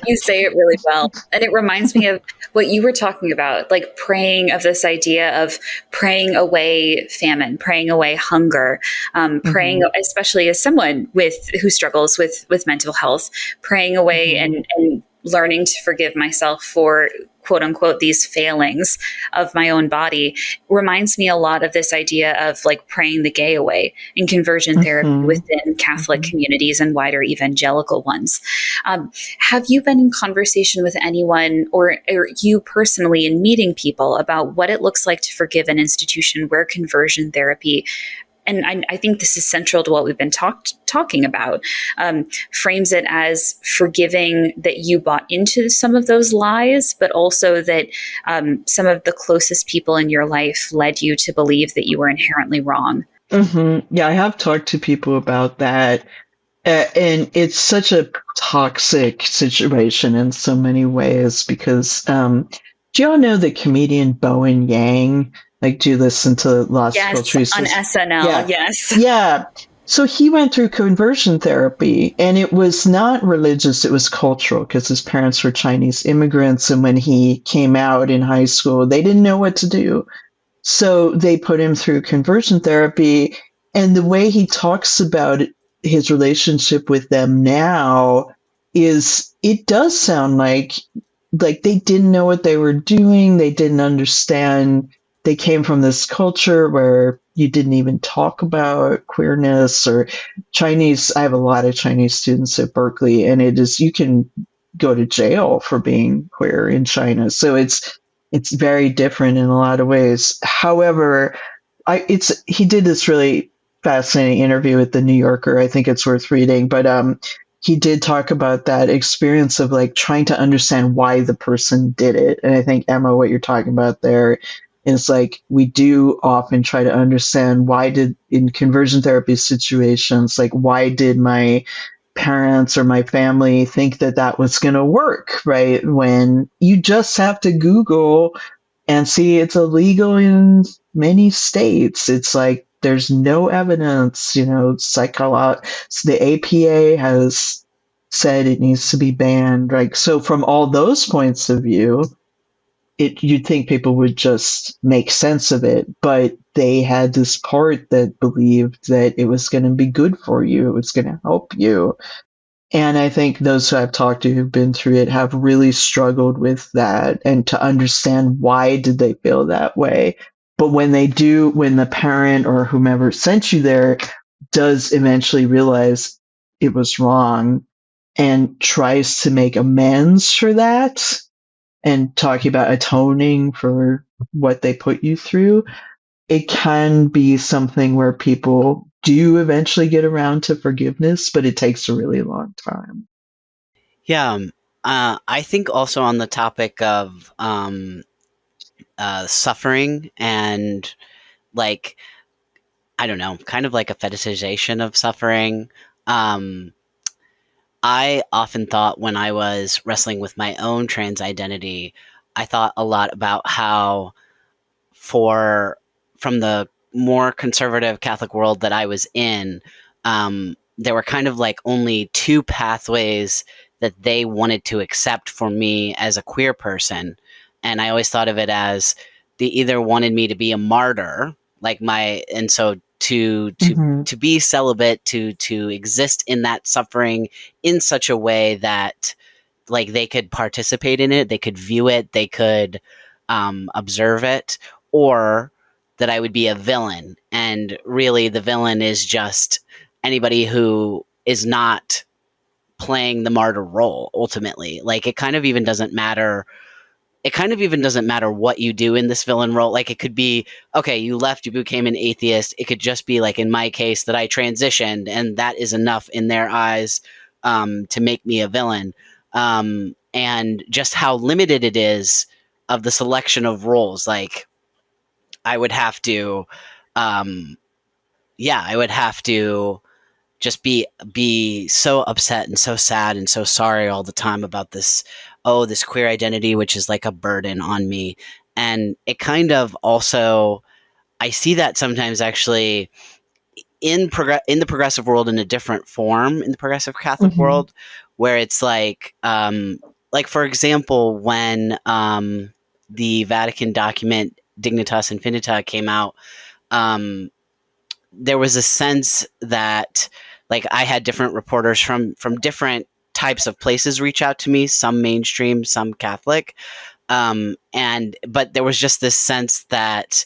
B: You say it really well. And it reminds me of what you were talking about, like praying, of this idea of praying away famine, praying away hunger, praying, especially as someone who struggles with mental health, praying away and learning to forgive myself for, quote unquote, these failings of my own body reminds me a lot of this idea of like praying the gay away in conversion therapy within Catholic communities and wider evangelical ones. Have you been in conversation with anyone, or you personally, in meeting people about what it looks like to forgive an institution where conversion therapy, and I think this is central to what we've been talking about, frames it as forgiving that you bought into some of those lies, but also that some of the closest people in your life led you to believe that you were inherently wrong?
C: Yeah, I have talked to people about that. And it's such a toxic situation in so many ways because do y'all know the comedian Bowen Yang? Like, do you listen to Lost
B: Yes,
C: Cultures?
B: on SNL,
C: Yeah.
B: yes.
C: Yeah. So he went through conversion therapy, and it was not religious, it was cultural because his parents were Chinese immigrants. And when he came out in high school, they didn't know what to do. So they put him through conversion therapy. And the way he talks about his relationship with them now is, it does sound like they didn't know what they were doing. They didn't understand. They came from this culture where you didn't even talk about queerness or Chinese. I have a lot of Chinese students at Berkeley, and you can go to jail for being queer in China. So it's very different in a lot of ways. However, he did this really fascinating interview with the New Yorker. I think it's worth reading, but he did talk about that experience of like trying to understand why the person did it. And I think, Emma, what you're talking about there is like, we do often try to understand in conversion therapy situations, like, why did my parents or my family think that was going to work, right? When you just have to Google and see it's illegal in many states. It's like, there's no evidence, the APA has said it needs to be banned, right? So from all those points of view, you'd think people would just make sense of it, but they had this part that believed that it was going to be good for you, it was going to help you. And I think those who I've talked to who've been through it have really struggled with that and to understand why did they feel that way. But when the parent or whomever sent you there does eventually realize it was wrong and tries to make amends for that and talking about atoning for what they put you through, it can be something where people do eventually get around to forgiveness, but it takes a really long time.
A: Yeah. I think also on the topic of suffering and, like, I don't know, kind of like a fetishization of suffering. I often thought when I was wrestling with my own trans identity, I thought a lot about how for from the more conservative Catholic world that I was in, there were kind of like only two pathways that they wanted to accept for me as a queer person. And I always thought of it as they either wanted me to be a martyr, like my, and so
C: Mm-hmm.
A: to be celibate, to exist in that suffering in such a way that like they could participate in it, they could view it, they could observe it, or that I would be a villain. And really, the villain is just anybody who is not playing the martyr role ultimately. Like it kind of even doesn't matter. It kind of even doesn't matter what you do in this villain role. Like it could be, okay, you left, you became an atheist. It could just be like in my case that I transitioned, and that is enough in their eyes to make me a villain. And just how limited it is of the selection of roles. Like I would have to, um, yeah, I would have to just be so upset and so sad and so sorry all the time about this, oh, this queer identity, which is like a burden on me. And it kind of also, I see that sometimes actually in the progressive world in a different form in the progressive Catholic
C: Mm-hmm.
A: world, where it's like for example, when the Vatican document Dignitas Infinita came out, um, there was a sense that like I had different reporters from different types of places reach out to me, some mainstream, some Catholic, and but there was just this sense that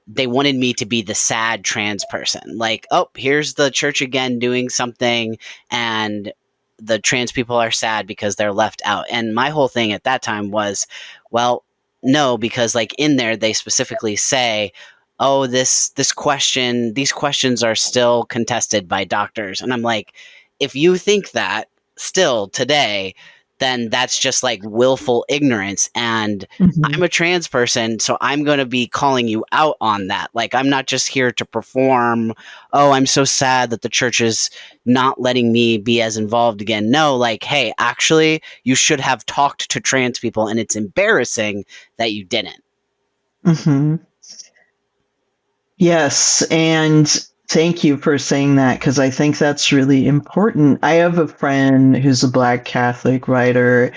A: they wanted me to be the sad trans person. Like, oh, here's the church again doing something, and the trans people are sad because they're left out. And my whole thing at that time was, well, no, because like in there they specifically say, oh, these questions are still contested by doctors, and I'm like, if you think that still today, then that's just like willful ignorance. And
C: Mm-hmm.
A: I'm a trans person, so I'm going to be calling you out on that. Like, I'm not just here to perform, oh, I'm so sad that the church is not letting me be as involved again. No, like, hey, actually, you should have talked to trans people, and it's embarrassing that you didn't.
C: Mm-hmm. Yes, and thank you for saying that because I think that's really important. I have a friend who's a Black Catholic writer,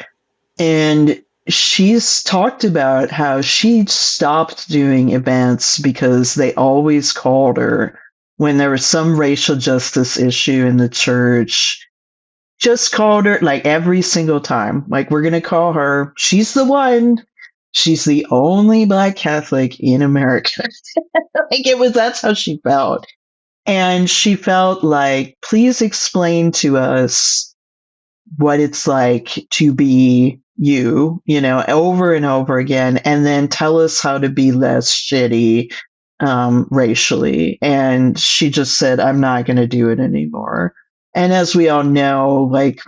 C: and she's talked about how she stopped doing events because they always called her when there was some racial justice issue in the church. Just called her like every single time. Like, we're going to call her. She's the one. She's the only Black Catholic in America. Like, that's how she felt. And she felt like, please explain to us what it's like to be you, over and over again, and then tell us how to be less shitty racially. And she just said, I'm not going to do it anymore. And as we all know, like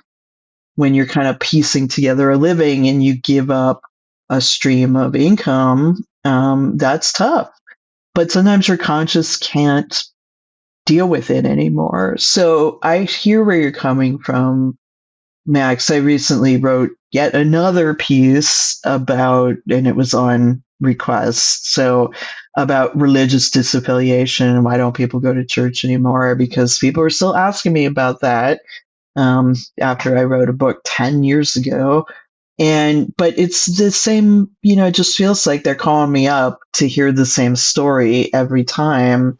C: when you're kind of piecing together a living and you give up a stream of income, that's tough. But sometimes your conscience can't deal with it anymore. So I hear where you're coming from, Max. I recently wrote yet another piece about, and it was on request, so about religious disaffiliation. Why don't people go to church anymore? Because people are still asking me about that after I wrote a book 10 years ago. But it's the same, it just feels like they're calling me up to hear the same story every time.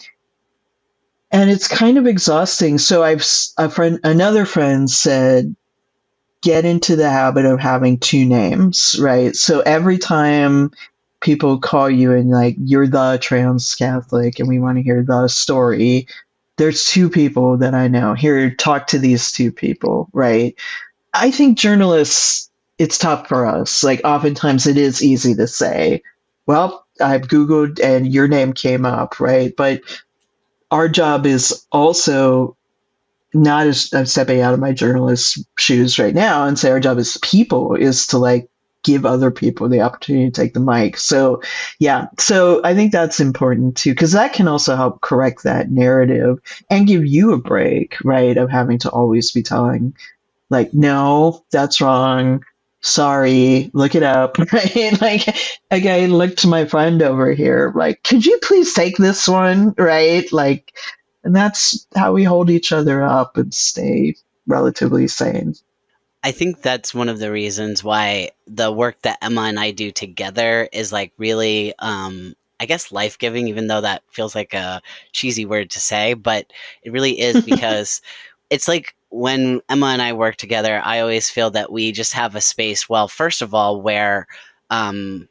C: And it's kind of exhausting. So another friend said, get into the habit of having two names, right? So every time people call you and like, you're the trans Catholic and we want to hear the story, there's two people that I know. Here, talk to these two people, right? I think journalists, it's tough for us. Like, oftentimes it is easy to say, well, I've Googled and your name came up, right? But our job is also not as I'm stepping out of my journalist shoes right now and say our job as people is to like give other people the opportunity to take the mic. So yeah, so I think that's important too, because that can also help correct that narrative and give you a break, right? Of having to always be telling like, no, that's wrong. sorry, look it up, right? Like I looked to my friend over here, like, could you please take this one, right? Like, and that's how we hold each other up and stay relatively sane.
A: I think that's one of the reasons why the work that Emma and I do together is like really, I guess, life giving, even though that feels like a cheesy word to say, but it really is because it's like when Emma and I work together, I always feel that we just have a space, well, first of all, where um,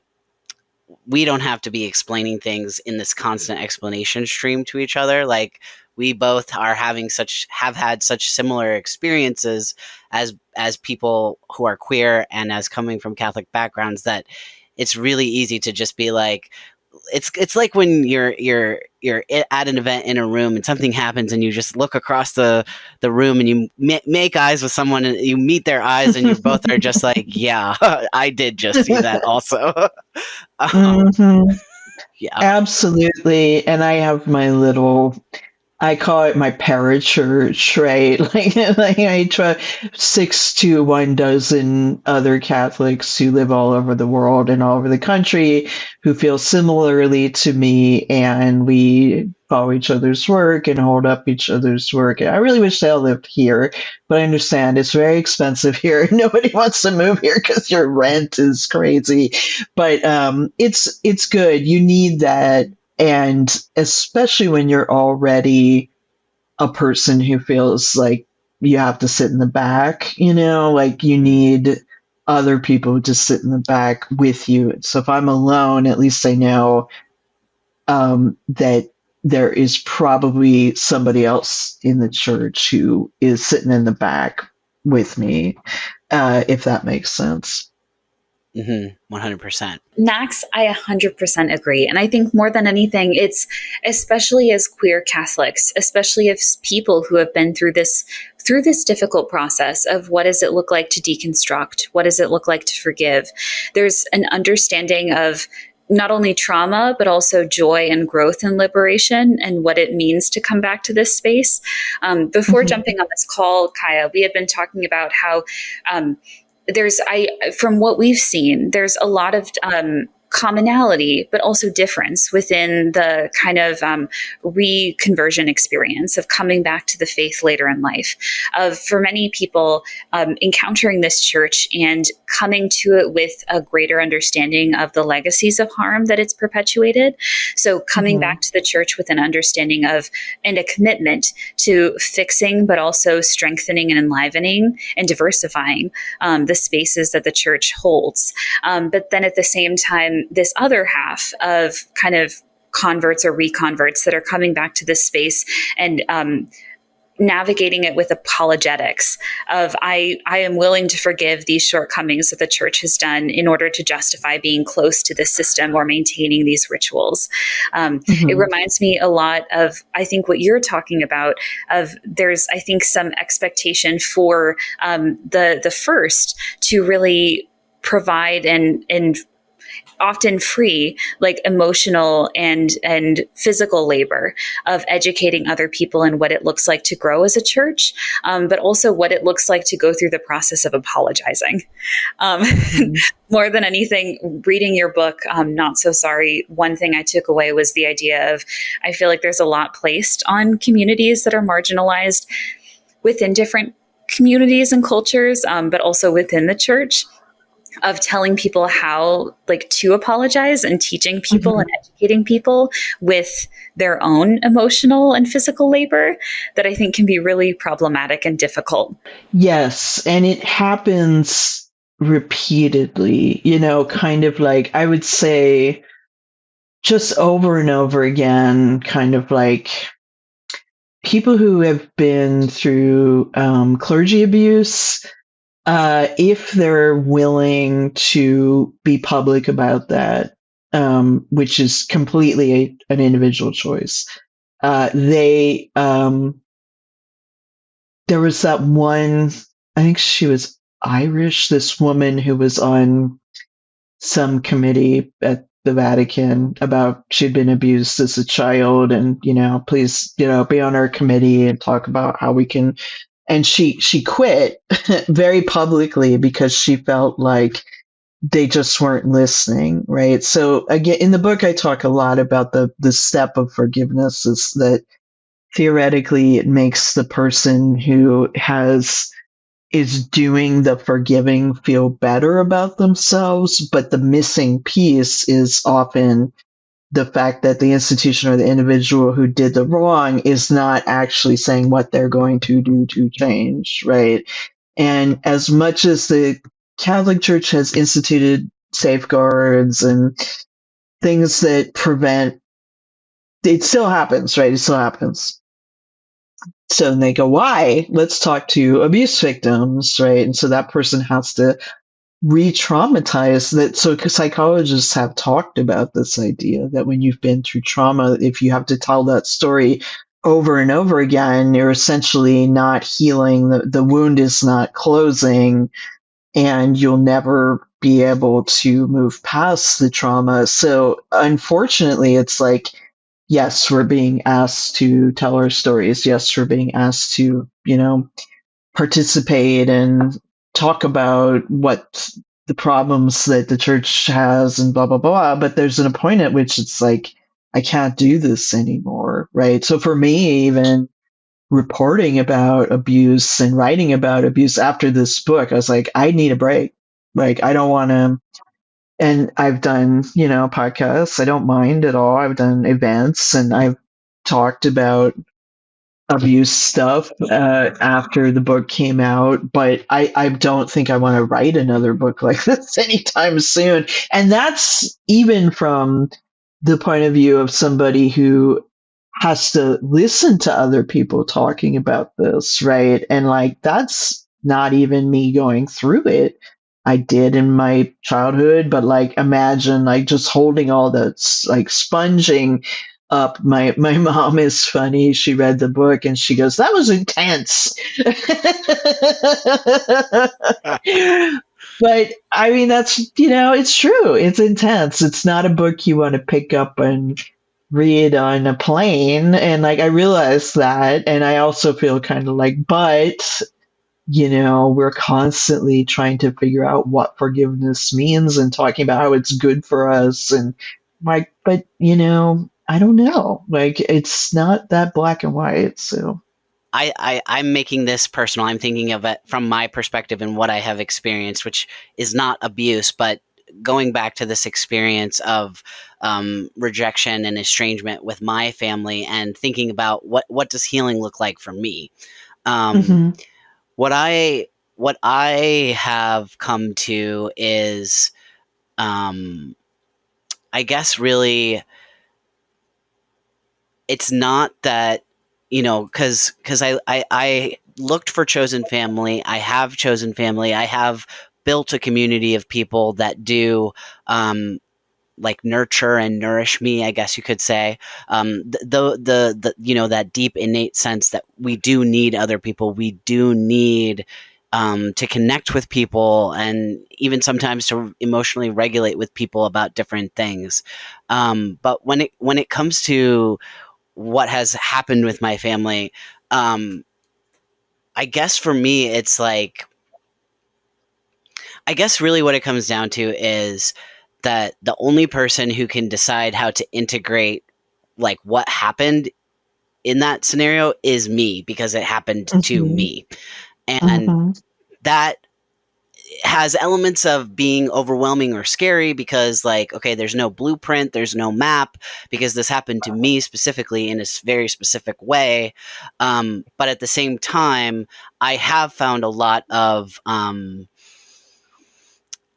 A: we don't have to be explaining things in this constant explanation stream to each other. Like we both are have had such similar experiences as people who are queer and as coming from Catholic backgrounds that it's really easy to just be like, it's like when you're at an event in a room and something happens and you just look across the room and you make eyes with someone and you meet their eyes and you both are just like, yeah, I did just see that also.
C: Hmm.
A: Yeah.
C: Absolutely. And I have my little, I call it my parachurch, right? Like I try 6 to 1 dozen other Catholics who live all over the world and all over the country who feel similarly to me, and we follow each other's work and hold up each other's work. I really wish they all lived here, but I understand it's very expensive here. Nobody wants to move here because your rent is crazy. But it's good. You need that, and especially when you're already a person who feels like you have to sit in the back, like you need other people to sit in the back with you. So if I'm alone, at least I know that there is probably somebody else in the church who is sitting in the back with me, if that makes sense.
A: 100%.
B: Max, I 100% agree. And I think more than anything, it's especially as queer Catholics, especially as people who have been through this difficult process of what does it look like to deconstruct? What does it look like to forgive? There's an understanding of not only trauma, but also joy and growth and liberation and what it means to come back to this space. Before jumping on this call, Kaya, we had been talking about how from what we've seen, there's a lot of commonality, but also difference within the kind of reconversion experience of coming back to the faith later in life. For many people, encountering this church and coming to it with a greater understanding of the legacies of harm that it's perpetuated. So coming back to the church with an understanding of and a commitment to fixing, but also strengthening and enlivening and diversifying the spaces that the church holds. But then at the same time, this other half of kind of converts or reconverts that are coming back to this space and navigating it with apologetics of I am willing to forgive these shortcomings that the church has done in order to justify being close to this system or maintaining these rituals. It reminds me a lot of, I think, what you're talking about of there's, I think, some expectation for the first to really provide and often free, like emotional and physical labor of educating other people in what it looks like to grow as a church, but also what it looks like to go through the process of apologizing. More than anything, reading your book, Not So Sorry, one thing I took away was the idea of, I feel like there's a lot placed on communities that are marginalized within different communities and cultures, but also within the church, of telling people how to apologize and teaching people and educating people with their own emotional and physical labor that I think can be really problematic and difficult.
C: Yes, and it happens repeatedly, kind of like I would say just over and over again, kind of like people who have been through clergy abuse, if they're willing to be public about that, which is completely an individual choice, they there was that one, I think she was Irish, this woman who was on some committee at the Vatican about she'd been abused as a child, and please be on our committee and talk about how we can and she quit very publicly because she felt like they just weren't listening, right? So again, in the book, I talk a lot about the step of forgiveness is that theoretically it makes the person who is doing the forgiving feel better about themselves, but the missing piece is often the fact that the institution or the individual who did the wrong is not actually saying what they're going to do to change, right? And as much as the Catholic Church has instituted safeguards and things that prevent, it still happens, right? It still happens. So then they go, why? Let's talk to abuse victims, right? And so that person has to re-traumatize that. So psychologists have talked about this idea that when you've been through trauma, if you have to tell that story over and over again, you're essentially not healing. The wound is not closing, and you'll never be able to move past the trauma. So unfortunately, it's like, yes, we're being asked to tell our stories. Yes, we're being asked to, participate and talk about what the problems that the church has and blah, blah, blah. But there's a point at which it's like, I can't do this anymore. Right. So for me, even reporting about abuse and writing about abuse after this book, I was like, I need a break. Like, I don't want to. And I've done, podcasts. I don't mind at all. I've done events and I've talked about abuse stuff after the book came out, but I don't think I want to write another book like this anytime soon. And that's even from the point of view of somebody who has to listen to other people talking about this, right? And like, that's not even me going through it. I did in my childhood, but like, imagine like just holding all that, like sponging up. My mom is funny. She read the book and she goes, "That was intense." But I mean, that's, it's true. It's intense. It's not a book you want to pick up and read on a plane. And like, I realize that. And I also feel kind of like, but, we're constantly trying to figure out what forgiveness means and talking about how it's good for us. And like, but, I don't know. Like, it's not that black and white. So.
A: I'm making this personal. I'm thinking of it from my perspective and what I have experienced, which is not abuse, but going back to this experience of rejection and estrangement with my family, and thinking about what does healing look like for me.
C: Mm-hmm.
A: What I have come to is, I guess, really, it's not that, because I looked for chosen family. I have chosen family. I have built a community of people that do like nurture and nourish me, I guess you could say. That deep innate sense that we do need other people. We do need to connect with people, and even sometimes to emotionally regulate with people about different things. But when it comes to what has happened with my family, I guess for me, it's like, I guess really what it comes down to is that the only person who can decide how to integrate like what happened in that scenario is me, because it happened to
C: Mm-hmm.
A: me. And
C: Mm-hmm.
A: that has elements of being overwhelming or scary, because like, okay, there's no blueprint, there's no map, because this happened to me specifically in a very specific way. But at the same time, I have found a lot of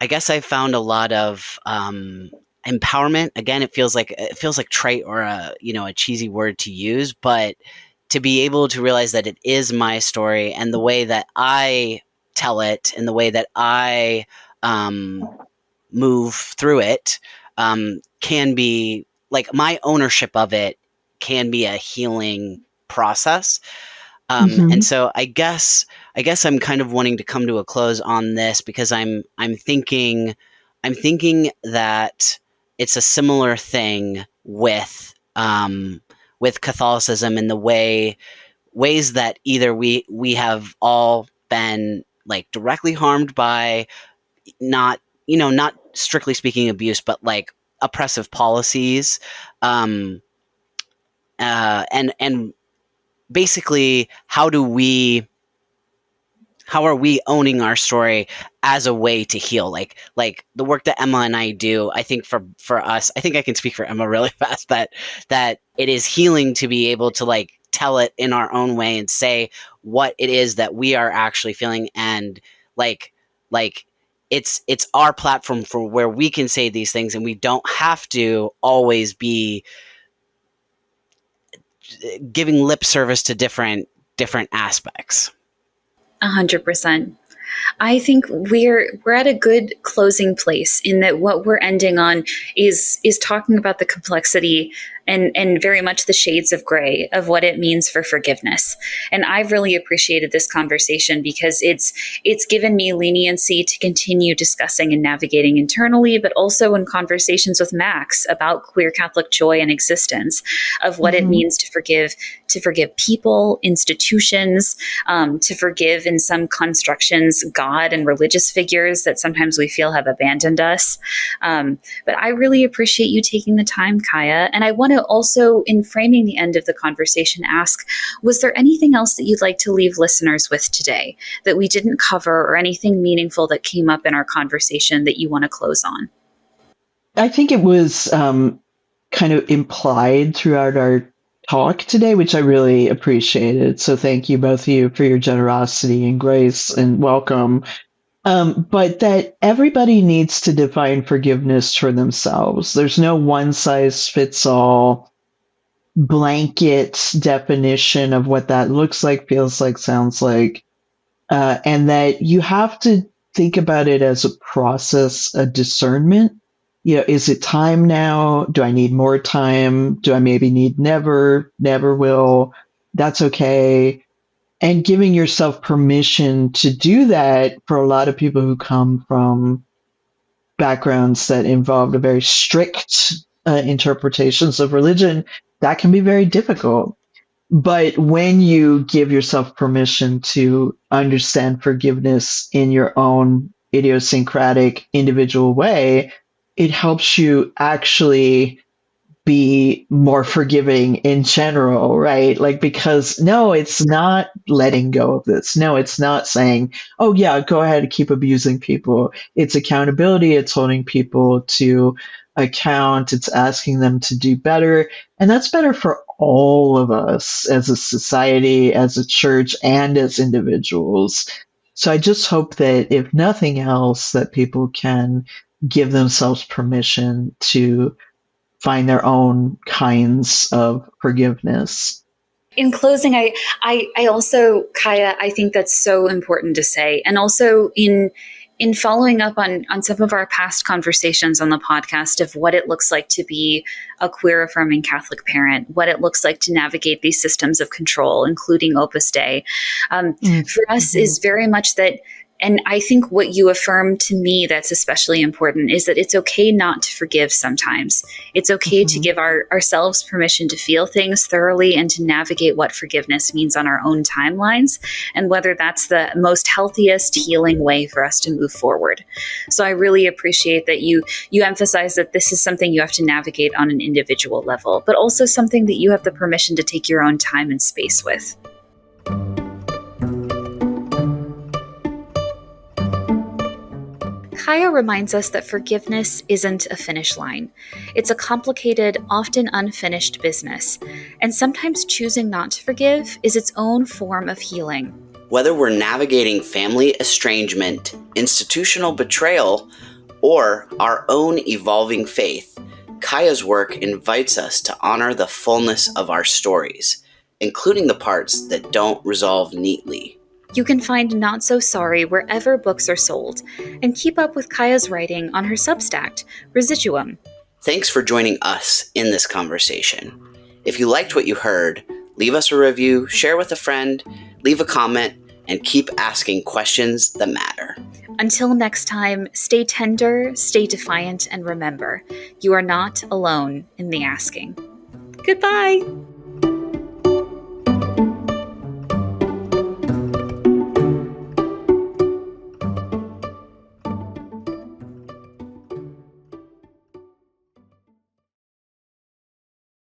A: I guess I found a lot of empowerment. Again, it feels like trite or a cheesy word to use, but to be able to realize that it is my story, and the way that I tell it and the way that I move through it can be like, my ownership of it can be a healing process. And
C: Mm-hmm.
A: so I guess I'm kind of wanting to come to a close on this, because I'm thinking that it's a similar thing with Catholicism, in the way ways that either we have all been like directly harmed by not strictly speaking abuse, but like oppressive policies, and basically how are we owning our story as a way to heal? Like the work that Emma and I do, I think for us, I think I can speak for Emma really fast, that it is healing to be able to like tell it in our own way and say what it is that we are actually feeling, and like it's our platform for where we can say these things, and we don't have to always be giving lip service to different aspects.
B: 100%. I think we're at a good closing place in that what we're ending on is talking about the complexity and very much the shades of gray of what it means for forgiveness. And I've really appreciated this conversation because it's given me leniency to continue discussing and navigating internally, but also in conversations with Max about queer Catholic joy and existence, of what it means to forgive people, institutions, to forgive in some constructions God and religious figures that sometimes we feel have abandoned us. But I really appreciate you taking the time, Kaya. And I want to also, in framing the end of the conversation, ask, was there anything else that you'd like to leave listeners with today that we didn't cover, or anything meaningful that came up in our conversation that you want to close on?
C: I think it was kind of implied throughout our talk today, which I really appreciated. So thank you, both of you, for your generosity and grace and welcome. But that everybody needs to define forgiveness for themselves. There's no one size fits all blanket definition of what that looks like, feels like, sounds like, and that you have to think about it as a process, a discernment. Is it time now? Do I need more time? Do I maybe need never will? That's okay. And giving yourself permission to do that, for a lot of people who come from backgrounds that involved a very strict interpretations of religion, that can be very difficult. But when you give yourself permission to understand forgiveness in your own idiosyncratic individual way, it helps you actually be more forgiving in general, right? Like, because no, it's not letting go of this. No, it's not saying, oh yeah, go ahead and keep abusing people. It's accountability. It's holding people to account. It's asking them to do better. And that's better for all of us as a society, as a church, and as individuals. So I just hope that, if nothing else, that people can give themselves permission to find their own kinds of forgiveness.
B: In closing, I also, Kaya, I think that's so important to say. And also in following up on some of our past conversations on the podcast of what it looks like to be a queer affirming Catholic parent, what it looks like to navigate these systems of control, including Opus Dei, for us is very much that. And I think what you affirm to me that's especially important is that it's okay not to forgive sometimes. It's okay to give ourselves permission to feel things thoroughly and to navigate what forgiveness means on our own timelines, and whether that's the most healthiest healing way for us to move forward. So I really appreciate that you emphasize that this is something you have to navigate on an individual level, but also something that you have the permission to take your own time and space with. Kaya reminds us that forgiveness isn't a finish line. It's a complicated, often unfinished business, and sometimes choosing not to forgive is its own form of healing.
A: Whether we're navigating family estrangement, institutional betrayal, or our own evolving faith, Kaya's work invites us to honor the fullness of our stories, including the parts that don't resolve neatly.
B: You can find Not So Sorry wherever books are sold, and keep up with Kaya's writing on her Substack, Residuum.
A: Thanks for joining us in this conversation. If you liked what you heard, leave us a review, share with a friend, leave a comment, and keep asking questions that matter.
B: Until next time, stay tender, stay defiant, and remember, you are not alone in the asking. Goodbye!